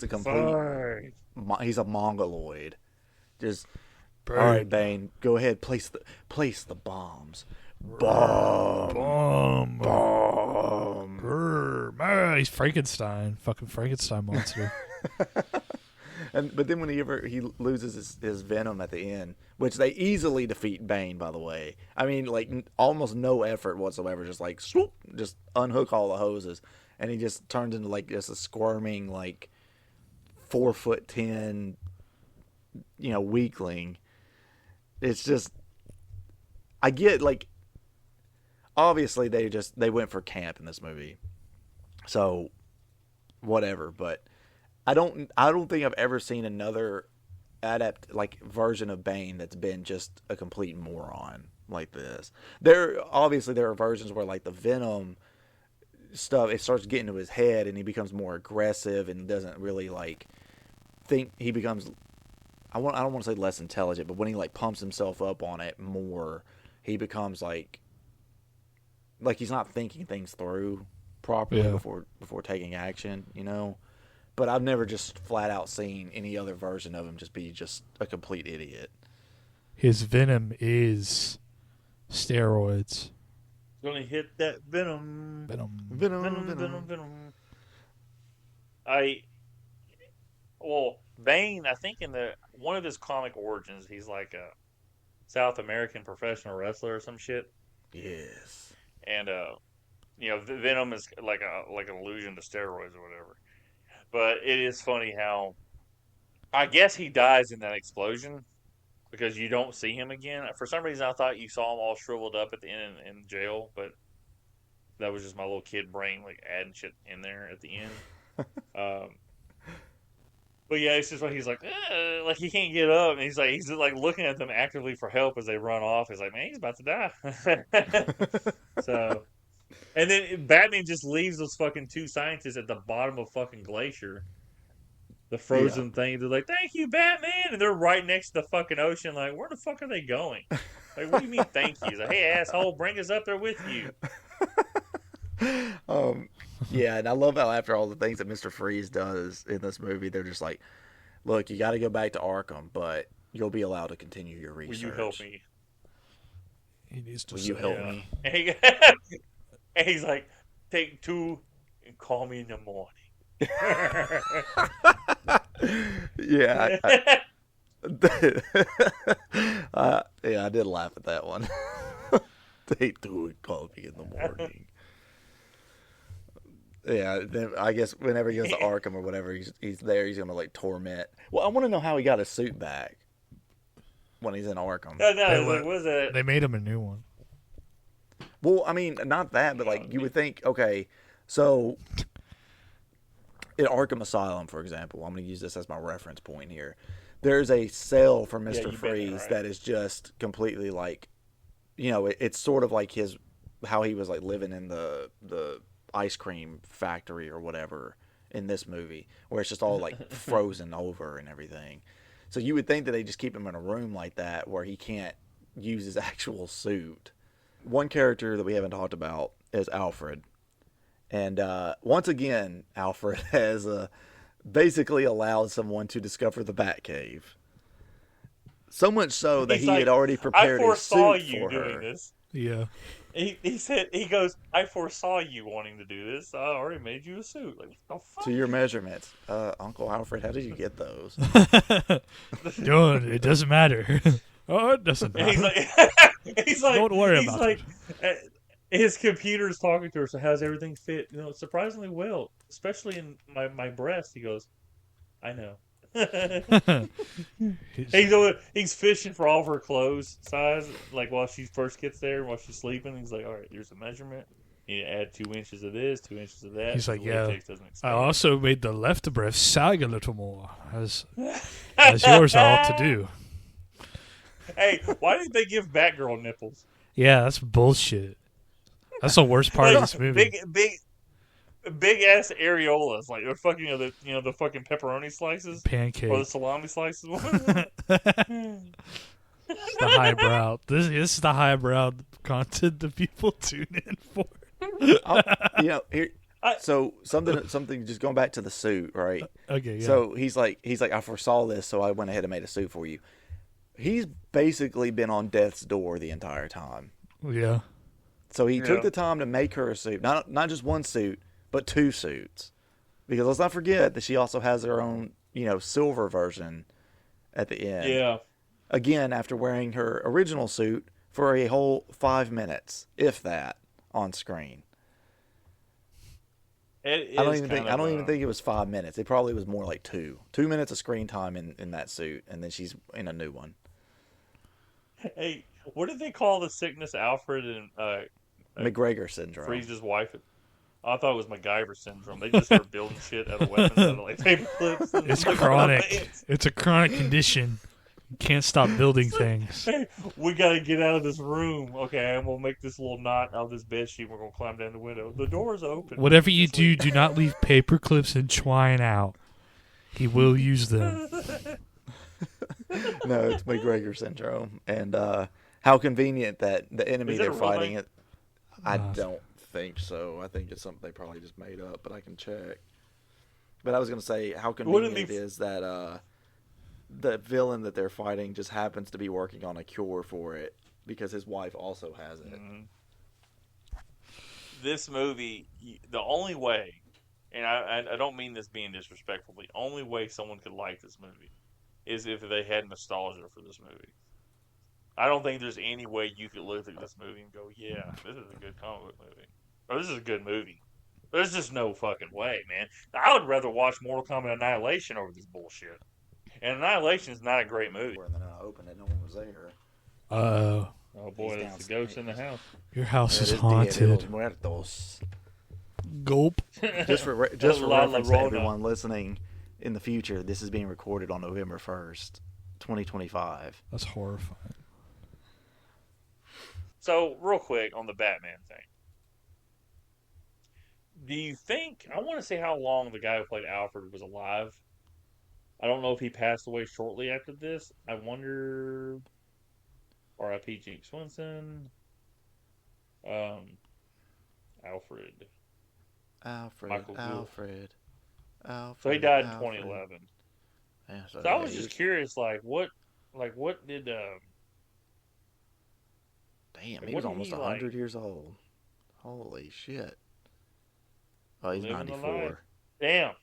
a complete. He's a mongoloid. Just all right, Bane. Go ahead. Place the bombs. Bomb. He's Frankenstein. Fucking Frankenstein monster. But then whenever he loses his venom at the end, which they easily defeat Bane, by the way. I mean, like almost no effort whatsoever. Just like swoop, just unhook all the hoses, and he just turns into like just a squirming like 4'10", weakling. It's just, I get like, obviously they went for camp in this movie, so whatever, but. I don't think I've ever seen another version of Bane that's been just a complete moron like this. There are versions where like the venom stuff, it starts getting to his head and he becomes more aggressive and doesn't really like think. He becomes, I don't want to say less intelligent, but when he like pumps himself up on it more, he becomes like he's not thinking things through properly before taking action, But I've never just flat out seen any other version of him just be just a complete idiot. His venom is steroids. Gonna hit that venom. Venom. Bane, I think in one of his comic origins, he's like a South American professional wrestler or some shit. Yes. And venom is like an allusion to steroids or whatever. But it is funny how, I guess he dies in that explosion because you don't see him again. For some reason, I thought you saw him all shriveled up at the end in jail, but that was just my little kid brain like adding shit in there at the end. But yeah, it's just like he's like he can't get up, and he's like looking at them actively for help as they run off. He's like, man, he's about to die. So. And then Batman just leaves those fucking two scientists at the bottom of fucking glacier. The frozen thing. They're like, thank you, Batman. And they're right next to the fucking ocean. Like, where the fuck are they going? Like, what do you mean thank you? He's like, hey, asshole, bring us up there with you. Yeah, and I love how after all the things that Mr. Freeze does in this movie, they're just like, look, you got to go back to Arkham, but you'll be allowed to continue your research. Will you help me? He needs to Will you help me? And he's like, take 2 and call me in the morning. Yeah. I did laugh at that one. Take 2 and call me in the morning. Yeah, then I guess whenever he goes to Arkham or whatever, he's there, he's going to like torment. Well, I want to know how he got his suit back when he's in Arkham. No, what is that? They made him a new one. Well, I mean, not that, but like you would think, okay, so in Arkham Asylum, for example, I'm going to use this as my reference point here. There's a cell for Mr. Freeze that is just completely like, it's sort of like how he was like living in the ice cream factory or whatever in this movie, where it's just all like frozen over and everything. So you would think that they just keep him in a room like that where he can't use his actual suit. One character that we haven't talked about is Alfred. And once again, Alfred has basically allowed someone to discover the Batcave. So much so that he had already prepared a suit for her. I foresaw you doing this. Yeah. He said, he goes, I foresaw you wanting to do this. I already made you a suit. Like, what the fuck? To your measurements. Uncle Alfred, how did you get those? Dude, it doesn't matter. Oh, it doesn't matter. He's like, don't worry about it. His computer's talking to her, so how's everything fit? Surprisingly well, especially in my breast. He goes, I know. He's fishing for all of her clothes size, like while she first gets there, while she's sleeping. He's like, all right, here's a measurement. You add 2 inches of this, 2 inches of that. He's like, yeah. I also made the left breast sag a little more, as yours ought to do. Hey, why did they give Batgirl nipples? Yeah, that's bullshit. That's the worst part of this movie. Big ass areolas, like the fucking the fucking pepperoni slices, pancake, or the salami slices. It's the highbrow. This is the highbrow content that people tune in for. So something. Just going back to the suit, right? Okay. Yeah. So he's like, I foresaw this, so I went ahead and made a suit for you. He's basically been on death's door the entire time. Yeah. So he took the time to make her a suit, not just one suit, but 2 suits, because let's not forget that she also has her own, silver version at the end. Yeah. Again, after wearing her original suit for a whole 5 minutes, if that, on screen. I don't even think it was 5 minutes. It probably was more like 2 minutes of screen time in that suit, and then she's in a new one. Hey, what did they call the sickness Alfred and McGregor syndrome? Freeze's wife. I thought it was MacGyver syndrome. They just start building shit out of weapons out of like paper clips. It's chronic. It's a chronic condition. You can't stop building things. Hey, we gotta get out of this room. Okay, and we'll make this little knot out of this bed sheet. We're gonna climb down the window. The door's open. Whatever you do, do not leave paper clips and twine out. He will use them. No, it's McGregor syndrome. And how convenient that the enemy they're fighting it. I don't think so. I think it's something they probably just made up, but I can check. But I was going to say how convenient it is that the villain that they're fighting just happens to be working on a cure for it because his wife also has it. Mm-hmm. This movie, the only way, and I don't mean this being disrespectful, the only way someone could like this movie is if they had nostalgia for this movie. I don't think there's any way you could look at this movie and go, yeah, this is a good comic book movie. Or this is a good movie. There's just no fucking way, man. I would rather watch Mortal Kombat Annihilation over this bullshit. And Annihilation is not a great movie. And then I opened it, no one was there. Oh boy, there's the ghost in the house. Your house is haunted. Gulp. Just for reference to everyone listening in the future, this is being recorded on November 1st, 2025. That's horrifying. So, real quick on the Batman thing. Do you think, I want to see how long the guy who played Alfred was alive. I don't know if he passed away shortly after this. I wonder, R.I.P. Jake Swenson, Alfred. Michael Alfred. So he died in 2011. Yeah, so I was just curious, what did damn, he was almost 100 years old. Holy shit. Oh, he's 94. Damn.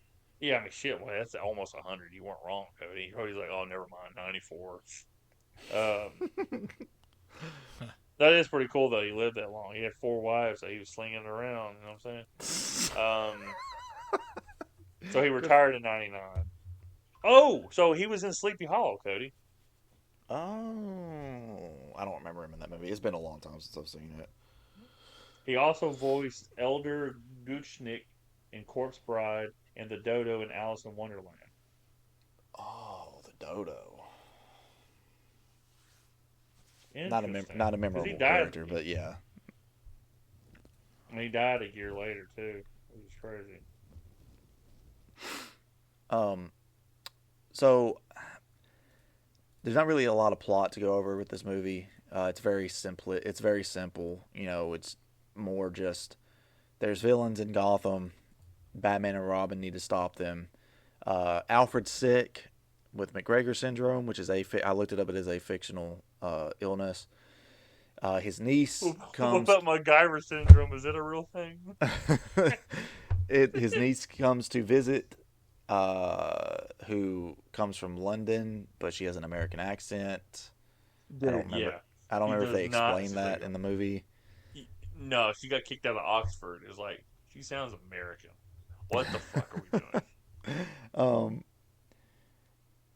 Yeah, I mean, shit, well, that's almost 100. You weren't wrong, Cody. Cody's like, oh, never mind, 94. That is pretty cool, though. He lived that long. He had 4 wives that he was slinging around, you know what I'm saying? So he retired in 99. Oh, so he was in Sleepy Hollow, Cody. Oh, I don't remember him in that movie. It's been a long time since I've seen it. He also voiced Elder Goochnick in Corpse Bride and the dodo in Alice in Wonderland. Oh, the dodo. Not a Interesting. memorable character, but yeah. And he died a year later too. It was crazy. So there's not really a lot of plot to go over with this movie. It's very simple. It's very simple. You know, it's more just there's villains in Gotham. Batman and Robin need to stop them. Alfred's sick with McGregor syndrome, which is I looked it up. It is a fictional illness. His niece comes. What about MacGyver syndrome? Is it a real thing? His niece comes to visit, who comes from London, but she has an American accent. I don't remember. Yeah. I don't remember if they explain that in the movie. No, she got kicked out of Oxford. It was like, she sounds American. What the fuck are we doing?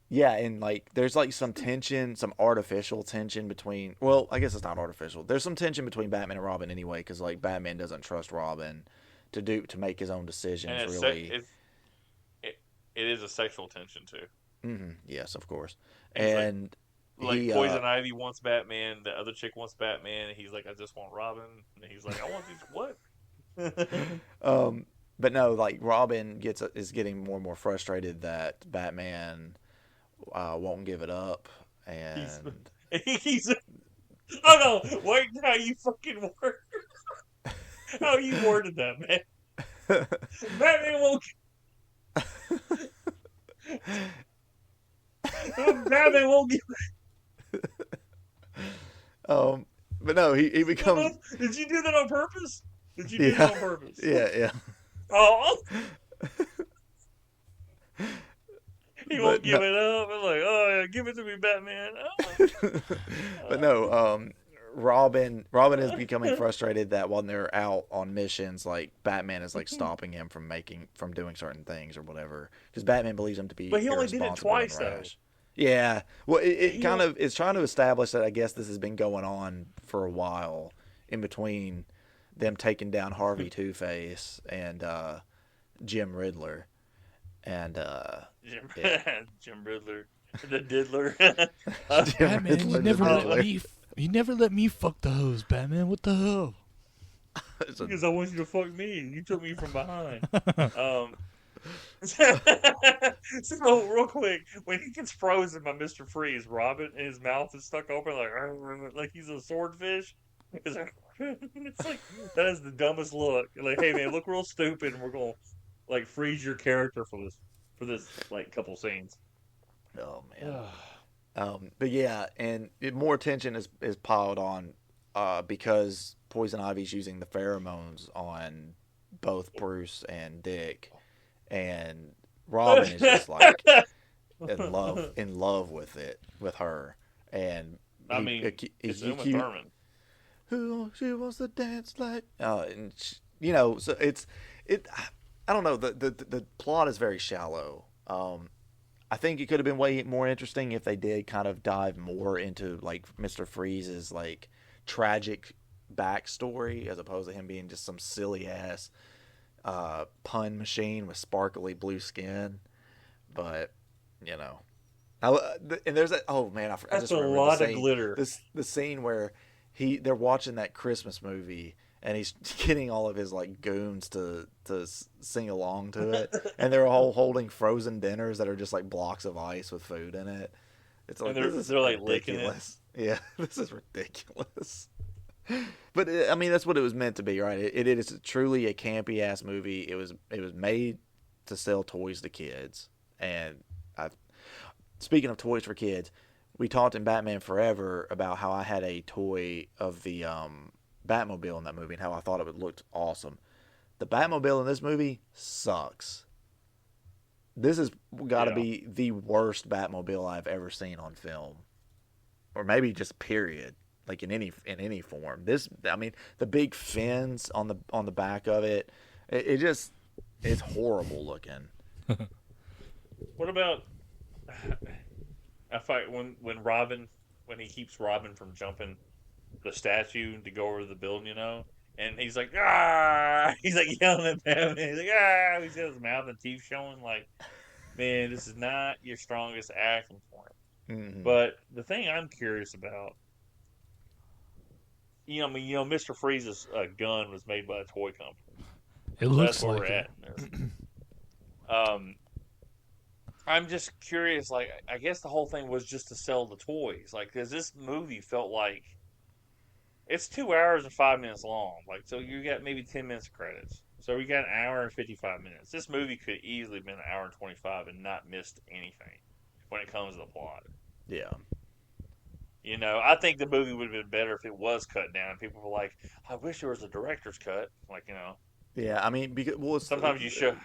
Yeah, and like there's like some tension, some artificial tension between. Well, I guess it's not artificial. There's some tension between Batman and Robin anyway, because like Batman doesn't trust Robin to make his own decisions. And really, it is a sexual tension too. Mm-hmm. Yes, of course. And like Poison Ivy wants Batman, the other chick wants Batman, and he's like, I just want Robin, and he's like, I want these what? But no, like Robin is getting more and more frustrated that Batman won't give it up, and he's oh no, wait, how you fucking word how you worded that, man? Batman won't. Batman won't give. But no, he becomes. Did you do that on purpose? Did you do that on purpose? Yeah. Oh. He won't give it up. I'm like, oh yeah, give it to me, Batman. Oh. But no, Robin is becoming frustrated that when they're out on missions, like Batman is like stopping him from doing certain things or whatever, because Batman believes him to be. But he only did it twice, though. Yeah, well, it's trying to establish that I guess this has been going on for a while in between them taking down Harvey Two-Face and Jim Riddler, and Jim Riddler, the Diddler. Batman, you never let me fuck the hose, Batman. What the hell? Because I want you to fuck me, and you took me from behind. So real quick, when he gets frozen by Mr. Freeze, Robin and his mouth is stuck open like he's a swordfish. It's like that is the dumbest look. Like, hey man, look real stupid, and we're gonna like freeze your character for this like couple scenes. Oh man. But yeah, and more tension is piled on because Poison Ivy's using the pheromones on both Bruce and Dick, and Robin is just like in love with her, and it's Uma Thurman. Who she wants to dance like, and so it. I don't know. The plot is very shallow. I think it could have been way more interesting if they did kind of dive more into like Mr. Freeze's like tragic backstory as opposed to him being just some silly ass pun machine with sparkly blue skin. But and there's that. Oh man, I just remember a lot of glitter. The scene where they're watching that Christmas movie. And he's getting all of his like goons to sing along to it, and they're all holding frozen dinners that are just like blocks of ice with food in it. It's like they're like licking it. Yeah, this is ridiculous. But I mean, that's what it was meant to be, right? It is truly a campy ass movie. It was made to sell toys to kids. And speaking of toys for kids, we talked in Batman Forever about how I had a toy of the Batmobile in that movie and how I thought it looked awesome. The Batmobile in this movie sucks. This has got to be the worst Batmobile I've ever seen on film, or maybe just period, like in any form. This, I mean, the big fins on the back of it, it's horrible looking. What about when he keeps Robin from jumping the statue to go over the building, And he's like, ah! He's like yelling at Batman. He's like, ah! He's got his mouth and teeth showing. Like, man, this is not your strongest acting point. Mm-hmm. But the thing I'm curious about, Mr. Freeze's gun was made by a toy company. It looks like we're at. I'm just curious. Like, I guess the whole thing was just to sell the toys. Like, because this movie felt like it's 2 hours and 5 minutes long. Like, so you got maybe 10 minutes of credits. So we got an hour and 55 minutes. This movie could easily have been an hour and 25 and not missed anything when it comes to the plot. Yeah. I think the movie would have been better if it was cut down. People were like, I wish there was a director's cut. Like, Yeah, I mean, because sometimes you show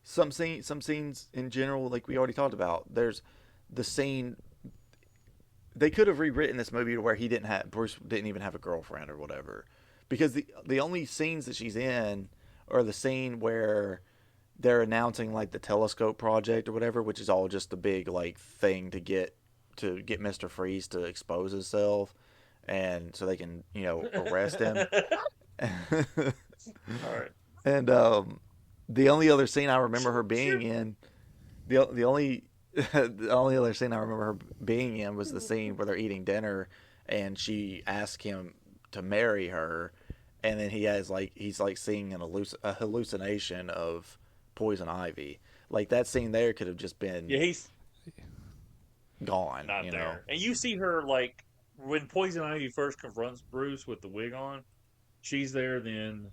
some scenes in general, like we already talked about. There's the scene. They could have rewritten this movie to where Bruce didn't even have a girlfriend or whatever, because the only scenes that she's in are the scene where they're announcing like the telescope project or whatever, which is all just a big like thing to get Mr. Freeze to expose himself, and so they can arrest him. All right. And the only other scene I remember her being in, the only other scene I remember her being in was the scene where they're eating dinner, and she asks him to marry her, and then he's seeing a hallucination of poison ivy. Like that scene there could have just been he's gone. Not there. And you see her like when Poison Ivy first confronts Bruce with the wig on, she's there. Then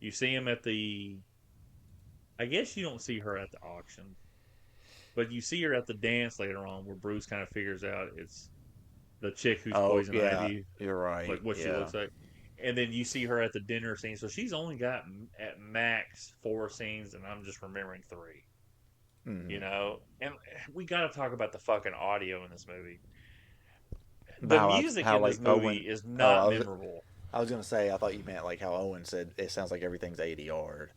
you see him at the. I guess you don't see her at the auction, but you see her at the dance later on, where Bruce kind of figures out it's the chick who's Poison Ivy. You're right. Like what she looks like. And then you see her at the dinner scene. So she's only got at max 4 scenes, and I'm just remembering 3. Mm-hmm. And we got to talk about the fucking audio in this movie. The music in this movie is not memorable. I was gonna say, I thought you meant like how Owen said it sounds like everything's ADR'd.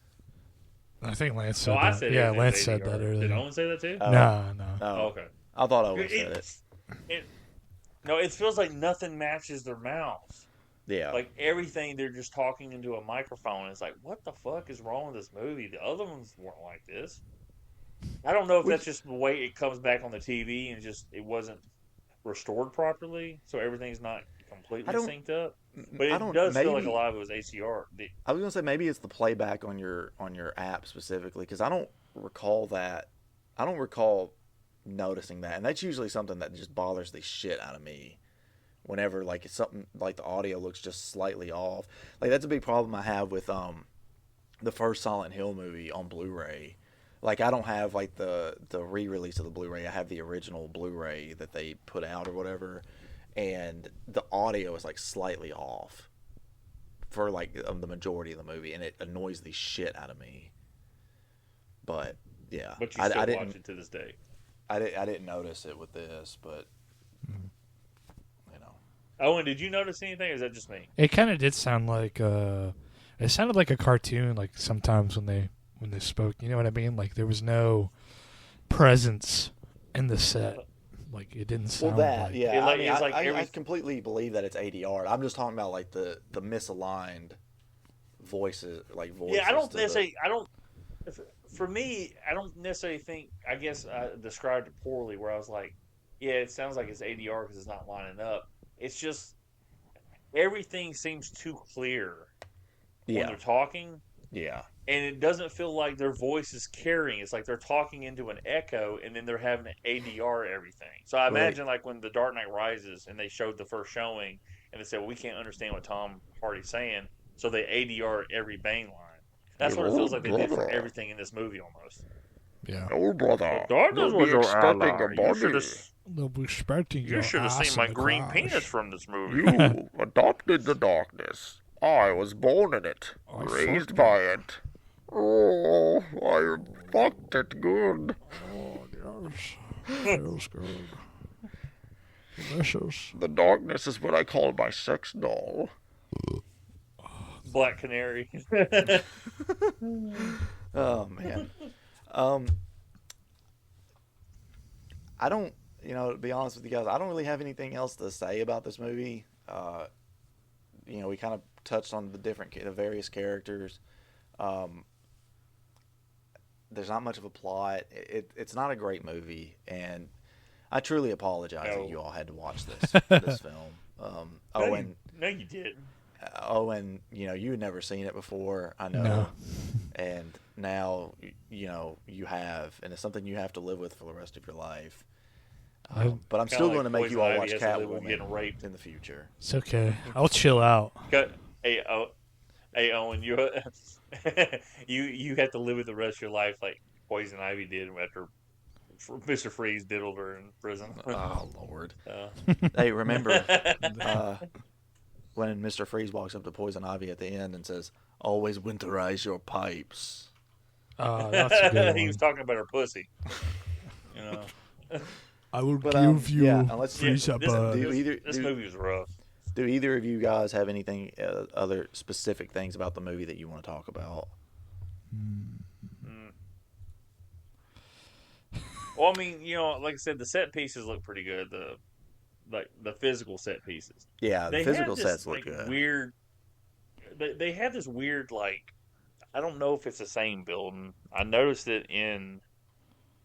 I think Lance said that. Lance said that earlier. Did Owen say that too? No. Oh, okay. I thought Owen said it. It feels like nothing matches their mouths. Yeah. Like everything, they're just talking into a microphone. It's like, what the fuck is wrong with this movie? The other ones weren't like this. I don't know if that's just the way it comes back on the TV and it wasn't restored properly, so everything's not completely synced up. But it does feel like a lot of it was ACR. I was gonna say maybe it's the playback on your app specifically, because I don't recall that. I don't recall noticing that, and that's usually something that just bothers the shit out of me. Whenever like it's something like the audio looks just slightly off, like that's a big problem I have with the first Silent Hill movie on Blu-ray. Like I don't have like the re-release of the Blu-ray. I have the original Blu-ray that they put out or whatever, and the audio is like slightly off for like the majority of the movie, and it annoys the shit out of me. But yeah, but you still watch it to this day. I didn't notice it with this, but Owen, did you notice anything, or is that just me? It kind of did sound like it sounded like a cartoon. Like sometimes when they spoke, you know what I mean? Like there was no presence in the set. Like it didn't sound like. Yeah. I completely believe that it's ADR. I'm just talking about like the misaligned voices, like voices. Yeah, I don't necessarily. For me, I don't necessarily think. I guess I described it poorly, where I was like, "Yeah, it sounds like it's ADR because it's not lining up." It's just everything seems too clear when they're talking. Yeah. And it doesn't feel like their voice is carrying. It's like they're talking into an echo, and then they're having to ADR everything. So I imagine like when The Dark Knight Rises and they showed the first showing, and they said, well, we can't understand what Tom Hardy's saying, so they ADR every Bane line. That's what it feels like they did for everything in this movie almost. Yeah. Oh, brother. Darkness was your ally. You should have seen my green penis from this movie. You adopted the darkness. I was born in it, raised by it. Oh, I fucked it good. Oh, yes. Feels good. Delicious. The darkness is what I call my sex doll. Black Canary. Oh, man. I don't, to be honest with you guys, I don't really have anything else to say about this movie. We kind of touched on the various characters. There's not much of a plot. It's not a great movie, and I truly apologize that you all had to watch this film. Owen, no, you didn't. Owen, you had never seen it before. I know, No. And now you have, and it's something you have to live with for the rest of your life. But I'm still going to make you all watch Catwoman in the future. It's okay. I'll chill out. Hey, Owen, you you have to live with the rest of your life like Poison Ivy did after Mr. Freeze diddled her in prison. Oh Lord! Hey, remember when Mr. Freeze walks up to Poison Ivy at the end and says, "Always winterize your pipes." Oh, that's a good one. He was talking about her pussy. I will give you freeze up. This movie was rough. Do either of you guys have anything, other specific things about the movie that you want to talk about? Well, I mean, like I said, the set pieces look pretty good. The physical set pieces. Yeah, the physical sets look good. Weird. They have this weird, I don't know if it's the same building. I noticed it in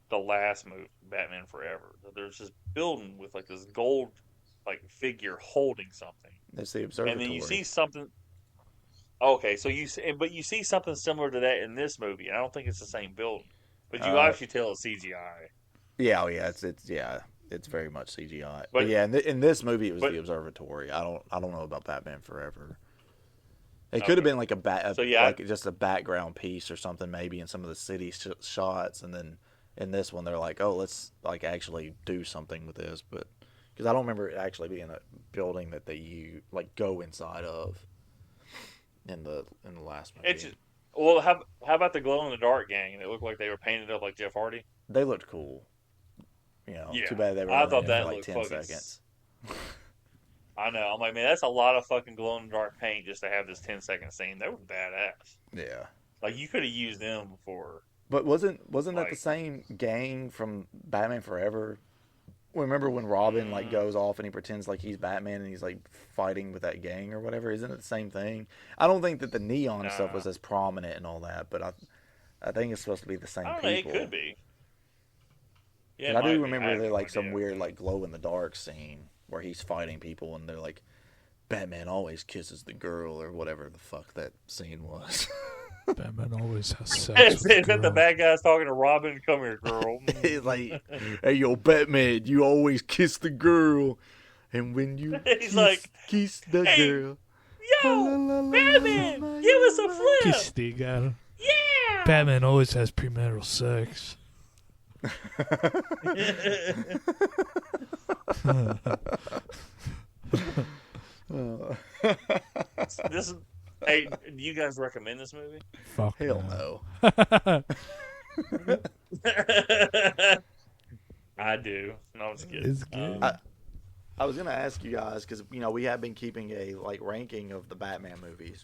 the last movie, Batman Forever. There's this building with this gold figure holding something. That's the observatory. And then you see something. Okay, so you see something similar to that in this movie. I don't think it's the same building, but you obviously tell it's CGI. Yeah, it's very much CGI. But yeah, in this movie it was the observatory. I don't know about Batman Forever. It could have been just a background piece or something, maybe in some of the city shots, and then in this one they're like, oh, let's actually do something with this, but. Because I don't remember it actually being a building that you go inside of in the last movie. How about the glow in the dark gang? It looked like they were painted up like Jeff Hardy. They looked cool. Too bad they were. I thought that for looked 10 seconds. I know. I'm like, man, that's a lot of fucking glow in the dark paint just to have this 10-second scene. They were badass. Yeah. You could have used them before. But wasn't that the same gang from Batman Forever? Remember when Robin goes off and he pretends like he's Batman and he's fighting with that gang or whatever? Isn't it the same thing? I don't think that the neon stuff was as prominent and all that, but I think it's supposed to be the same people. It could be. Yeah, I do remember there's some weird glow in the dark scene where he's fighting people and they're like, Batman always kisses the girl or whatever the fuck that scene was. Batman always has sex with the bad guy's talking to Robin. Come here, girl. He's like, hey, yo, Batman, you always kiss the girl. And when you kiss the girl. Yo, Batman, give us a flip. Kiss the girl. Yeah. Batman always has premarital sex. Hey, do you guys recommend this movie? Fuck hell no. I do. No, it's good. It's good. I was gonna ask you guys because we have been keeping a ranking of the Batman movies.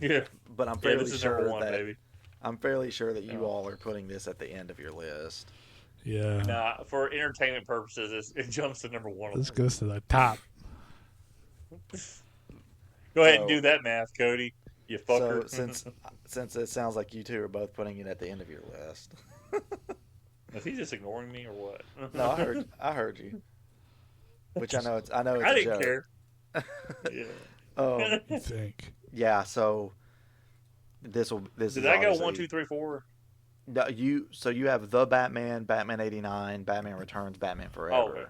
Yeah, but I'm fairly sure one, that baby. I'm fairly sure that you all are putting this at the end of your list. Yeah. Nah, for entertainment purposes, it jumps to number one. This goes to the top. Go ahead and do that math, Cody. You fucker. So since it sounds like you two are both putting it at the end of your list. Is he just ignoring me or what? No, I heard you. Which I know it's I a didn't joke. care. Yeah. You think? Yeah. So this Did I go 1, 2, 3, 4? No, you have the Batman, Batman '89, Batman Returns, Batman Forever. Oh, okay.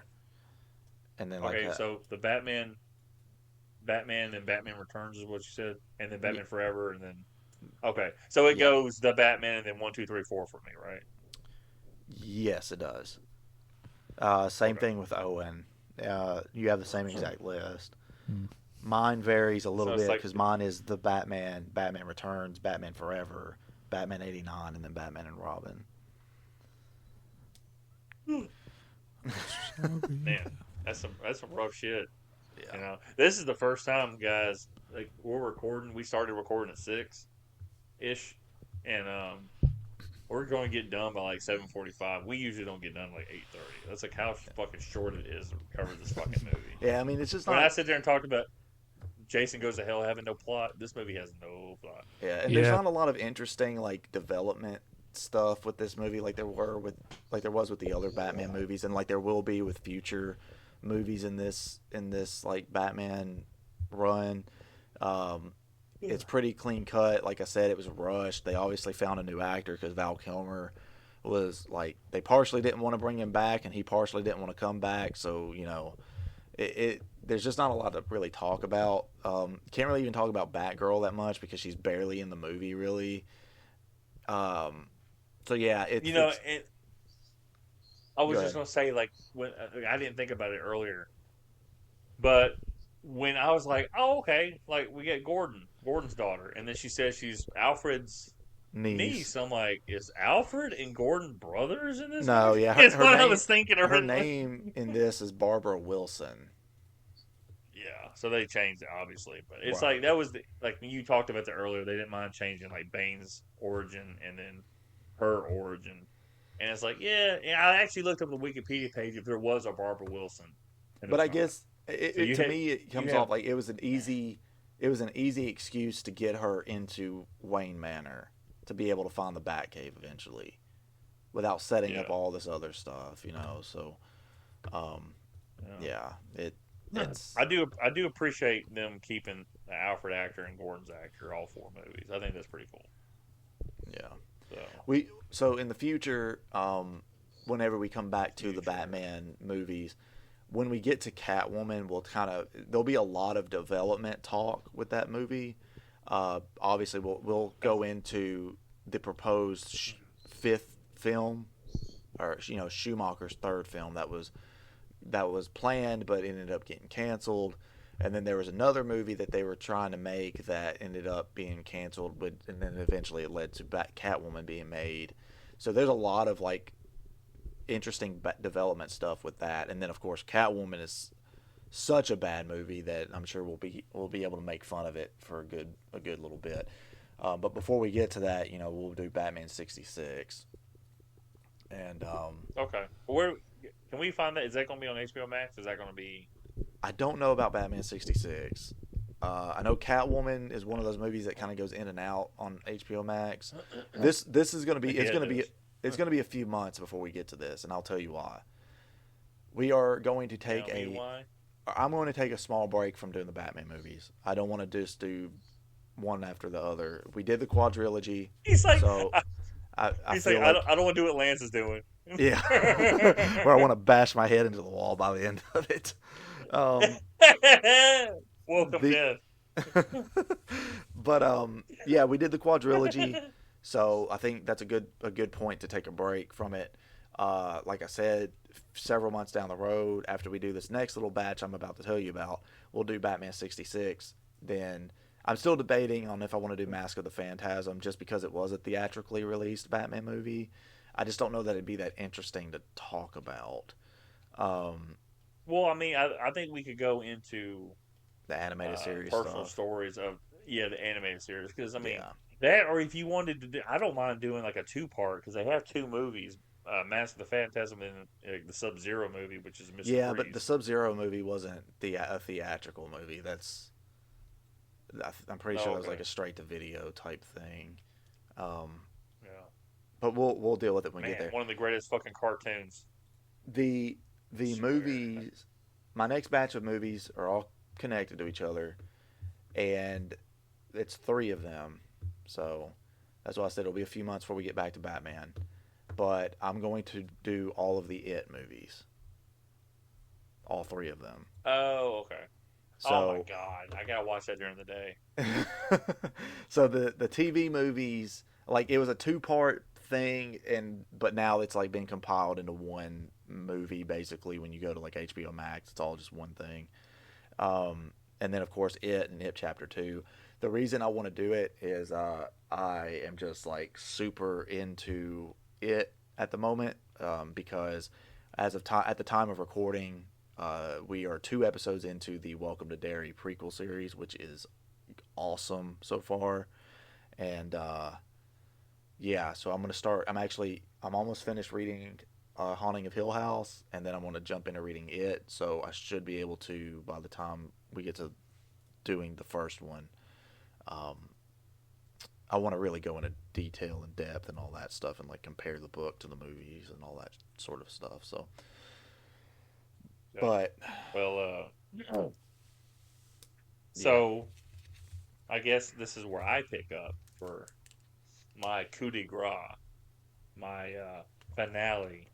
And then so the Batman, and Batman Returns is what you said, and then Batman Forever, and then so it goes the Batman and then 1, 2, 3, 4 for me, right? Yes, it does. Same thing with Owen. You have the same exact list. Mine varies a little bit because mine is the Batman, Batman Returns, Batman Forever, Batman '89, and then Batman and Robin. Man, that's some rough shit. Yeah. This is the first time, guys. We're recording. We started recording at 6-ish, and we're going to get done by 7:45. We usually don't get done 8:30. That's how fucking short it is to cover this fucking movie. Yeah, I mean it's just when not. I sit there and talk about Jason Goes to Hell having no plot. This movie has no plot. Yeah, and there's not a lot of interesting like development stuff with this movie like there was with the other Batman movies, and like there will be with future movies in this like Batman run. It's pretty clean cut. Like I said, it was rushed. They obviously found a new actor because Val Kilmer was like, they partially didn't want to bring him back, and he partially didn't want to come back. So there's just not a lot to really talk about. Can't really even talk about Batgirl that much because she's barely in the movie really. So yeah, I was just gonna say, like, when I didn't think about it earlier, but when I was like, oh, okay, like we get Gordon's daughter, and then she says she's Alfred's niece. I'm like, is Alfred and Gordon brothers in this? No, movie? yeah, That's what I was thinking. Her name in this is Barbara Wilson. Yeah, so they changed it obviously, but it's like that was like when you talked about that earlier. They didn't mind changing like Bane's origin and then her origin, and it's like, yeah. I actually looked up the Wikipedia page if there was a Barbara Wilson. But I guess to me it comes off like it was an easy excuse to get her into Wayne Manor to be able to find the Batcave eventually, without setting up all this other stuff, So, I do appreciate them keeping the Alfred actor and Gordon's actor all 4 movies. I think that's pretty cool. Yeah. So in the future, whenever we come back to the Batman movies, when we get to Catwoman, there'll be a lot of development talk with that movie. Obviously, we'll go into the proposed 5th film, or Schumacher's 3rd film that was planned but ended up getting canceled. And then there was another movie that they were trying to make that ended up being canceled, and then eventually it led to Catwoman being made. So there's a lot of like interesting development stuff with that. And then of course Catwoman is such a bad movie that I'm sure we'll be able to make fun of it for a good little bit. But before we get to that, we'll do Batman 66. And okay, where can we find that? Is that going to be on HBO Max? Is that going to be? I don't know about Batman 66. I know Catwoman is one of those movies that kind of goes in and out on HBO Max. This is going to be it's going to be a few months before we get to this, and I'll tell you why. We are going to take I'm going to take a small break from doing the Batman movies. I don't want to just do one after the other. We did the quadrilogy. He's like, so I don't want to do what Lance is doing. Yeah, where I want to bash my head into the wall by the end of it. Welcome, Death. But yeah, we did the quadrilogy, so I think that's a good point to take a break from it. Like I said, several months down the road, after we do this next little batch I'm about to tell you about, we'll do Batman 66. Then I'm still debating on if I want to do Mask of the Phantasm, just because it was a theatrically released Batman movie. I just don't know that it'd be that interesting to talk about. Well, I mean, I think we could go into the animated series personal stuff. Stories of the animated series, because I mean that, or if you wanted to do, I don't mind doing like a 2-part, because they have 2 movies, Mask of the Phantasm and the Sub-Zero movie, which is Mr. Yeah, Freeze. but the Sub-Zero movie wasn't a theatrical movie. I'm pretty sure that was like a straight to video type thing. But we'll deal with it when we get there. One of the greatest fucking cartoons. The movies, my next batch of movies are all connected to each other, and it's 3 of them. So that's why I said it'll be a few months before we get back to Batman. But I'm going to do all of the It movies. All 3 of them. Oh, okay. So, oh my god, I gotta watch that during the day. So the TV movies, like, it was a 2-part thing, but now it's like been compiled into one movie basically. When you go to like HBO Max, it's all just one thing. And then of course It and It Chapter 2. The reason I want to do it is I am just like super into It at the moment, because as of at the time of recording, we are 2 episodes into the Welcome to Derry prequel series, which is awesome so far. And yeah, so I'm going to start. I'm almost finished reading Haunting of Hill House, and then I'm going to jump into reading It. So I should be able to, by the time we get to doing the first one, I want to really go into detail and depth and all that stuff, and like compare the book to the movies and all that sort of stuff. So, but so I guess this is where I pick up for my coup de grace, my finale.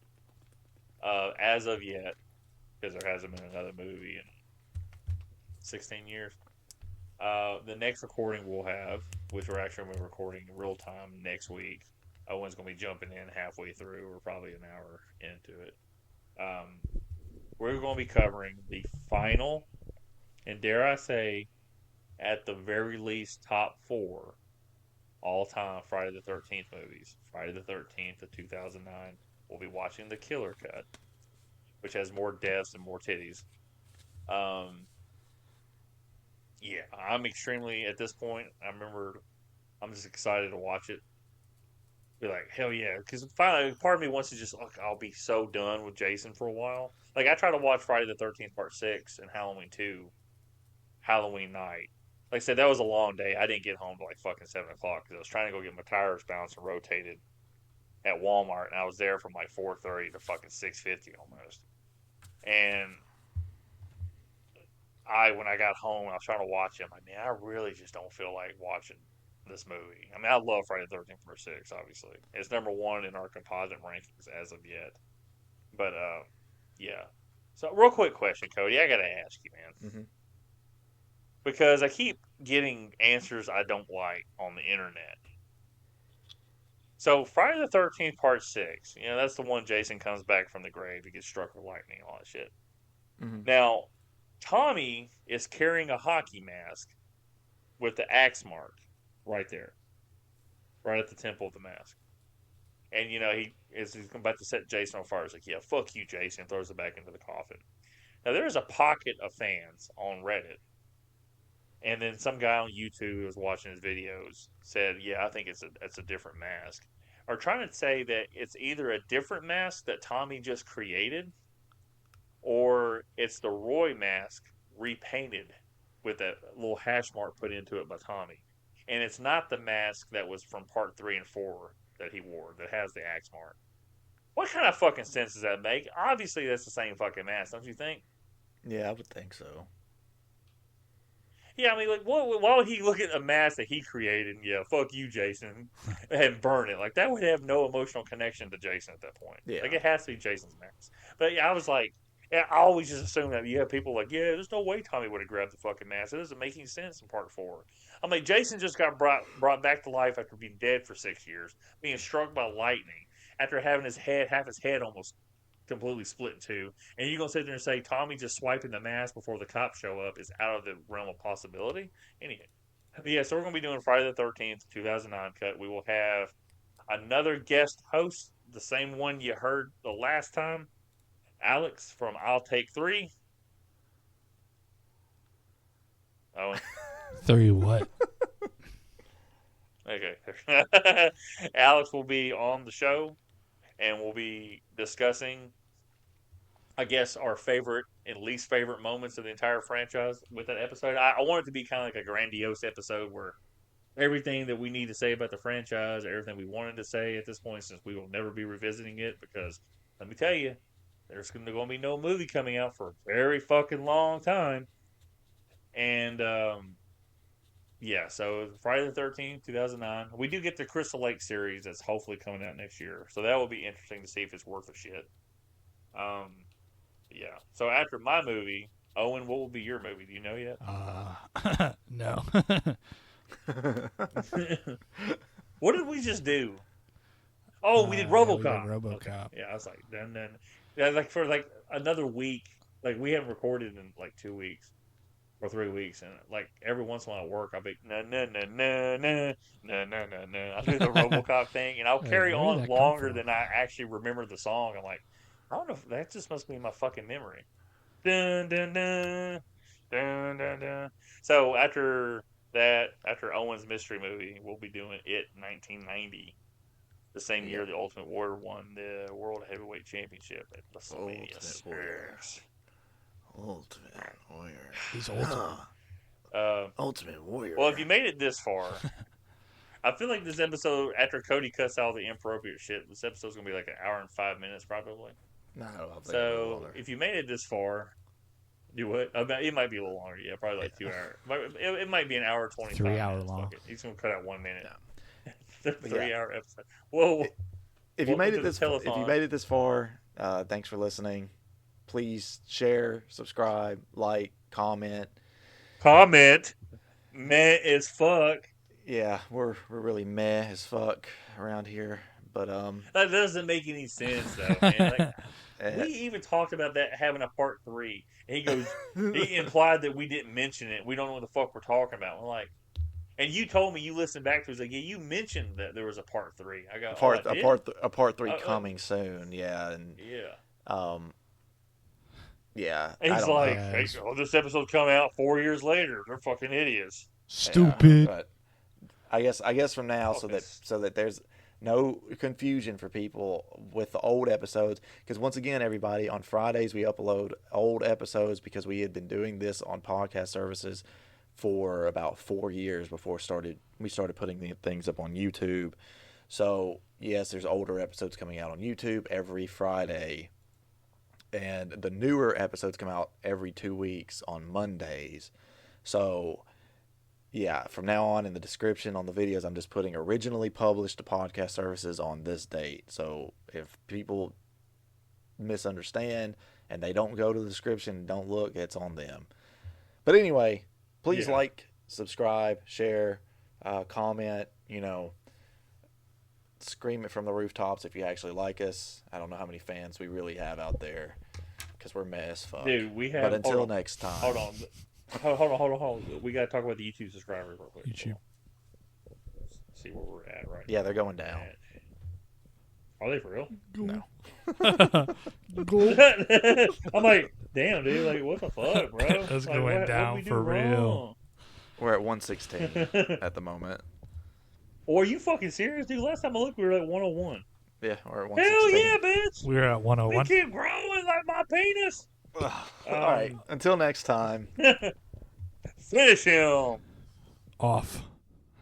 As of yet, because there hasn't been another movie in 16 years. The next recording we'll have, which we're actually going to be recording in real time next week. Owen's going to be jumping in halfway through, or probably an hour into it. We're going to be covering the final, and dare I say, at the very least, top 4 all-time Friday the 13th movies. Friday the 13th of 2009. We'll be watching the Killer Cut, which has more deaths and more titties. Yeah, I'm extremely, at this point, I'm just excited to watch it. Be like, hell yeah. Because finally, part of me wants to just, like, I'll be so done with Jason for a while. Like, I tried to watch Friday the 13th Part 6 and Halloween 2, Halloween night. Like I said, that was a long day. I didn't get home till like fucking 7 o'clock because I was trying to go get my tires bounced and rotated at Walmart. And I was there from like 4:30 to fucking 6:50 almost. And when I got home, I was trying to watch it. I'm like, man, I really just don't feel like watching this movie. I mean, I love Friday the 13th Part 6, obviously. It's number 1 in our composite rankings as of yet. But, yeah. So, real quick question, Cody. I got to ask you, man. Mm-hmm. Because I keep getting answers I don't like on the internet. So, Friday the 13th Part 6, that's the one Jason comes back from the grave. He gets struck with lightning and all that shit. Mm-hmm. Now, Tommy is carrying a hockey mask with the axe mark right there, right at the temple of the mask. And, he's about to set Jason on fire. He's like, yeah, fuck you, Jason, throws it back into the coffin. Now, there's a pocket of fans on Reddit. And then some guy on YouTube who was watching his videos said, yeah, I think it's a different mask. Are trying to say that it's either a different mask that Tommy just created, or it's the Roy mask repainted with a little hash mark put into it by Tommy. And it's not the mask that was from part 3 and 4 that he wore that has the axe mark. What kind of fucking sense does that make? Obviously, that's the same fucking mask, don't you think? Yeah, I would think so. Yeah, I mean, like, why would he look at a mask that he created and, yeah, fuck you, Jason, and burn it? Like, that would have no emotional connection to Jason at that point. Yeah. Like, it has to be Jason's mask. But, yeah, I was like, I always just assume that you have people like, yeah, there's no way Tommy would have grabbed the fucking mask. It doesn't make any sense in part 4. I'm like, Jason just got brought back to life after being dead for 6 years, being struck by lightning, after having half his head almost completely split in two. And you're going to sit there and say Tommy just swiping the mask before the cops show up is out of the realm of possibility? Anyway. Yeah, so we're going to be doing Friday the 13th, 2009 cut. We will have another guest host, the same one you heard the last time, Alex from I'll Take 3. Owen. 3 what? Okay. Alex will be on the show, and we'll be discussing, I guess, our favorite and least favorite moments of the entire franchise with that episode. I want it to be kind of like a grandiose episode where everything that we need to say about the franchise, everything we wanted to say at this point, since we will never be revisiting it, because let me tell you, there's going to be no movie coming out for a very fucking long time. And, yeah, so Friday the 13th, 2009. We do get the Crystal Lake series that's hopefully coming out next year. So that will be interesting to see if it's worth a shit. Yeah. So after my movie, Owen, what will be your movie? Do you know yet? No. What did we just do? Oh, we did RoboCop. Yeah, we did RoboCop. Okay. Yeah, I was like, then, yeah, like for like another week. Like we haven't recorded in like 2 weeks or 3 weeks, and like every once in a while at work, I'll be no. I'll do the RoboCop thing, and I'll carry on longer than I actually remember the song. I'm like, I don't know if that just must be my fucking memory. Dun dun dun dun dun dun. So after Owen's mystery movie, we'll be doing It 1990. The same year the Ultimate Warrior won the World Heavyweight Championship at WrestleMania 6. Ultimate Warrior. He's ultimate. Ultimate Warrior. Well, if you made it this far, I feel like this episode, after Cody cuts all the inappropriate shit, this episode's gonna be like an hour and 5 minutes probably. No, I'll think So if you made it this far, do what? It might be a little longer. Yeah, probably like 2 hours. It might be an hour 25. 3 hour long. Fuck it. He's gonna cut out 1 minute. No. 3 hour episode. Whoa. If you made it this far, thanks for listening. Please share, subscribe, like, comment. Comment. Meh as fuck. Yeah, we're really meh as fuck around here, but that doesn't make any sense though, man. Like, we even talked about that having a part 3, and he goes, he implied that we didn't mention it. We don't know what the fuck we're talking about. We're like, and you told me you listened back to it. Like, yeah, you mentioned that there was a part 3. I got a part 3 coming soon. Yeah, and yeah. And he's like, hey, this episode come out 4 years later. They're fucking idiots. Stupid. Yeah, but I guess from now, so that there's no confusion for people with the old episodes, because once again, everybody, on Fridays we upload old episodes because we had been doing this on podcast services for about 4 years before we started putting the things up on YouTube. So yes, there's older episodes coming out on YouTube every Friday, and the newer episodes come out every 2 weeks on Mondays. So yeah, from now on in the description on the videos, I'm just putting originally published to podcast services on this date. So if people misunderstand and they don't go to the description and don't look, it's on them. But anyway, please like, subscribe, share, comment, scream it from the rooftops if you actually like us. I don't know how many fans we really have out there because we're meh as fuck. Dude, we have. But until next time. Hold on. Hold on. We got to talk about the YouTube subscribers real quick. YouTube. See where we're at right now. Yeah, they're going down. Are they for real? No. I'm like, damn, dude. Like, what the fuck, bro? That's like, going down for real. We're at 116 at the moment. Or are you fucking serious, dude? Last time I looked, we were at 101. Yeah, we're at 116. Hell yeah, bitch! We were at 101. We keep growing like my penis. All right. Until next time. Finish him. Off.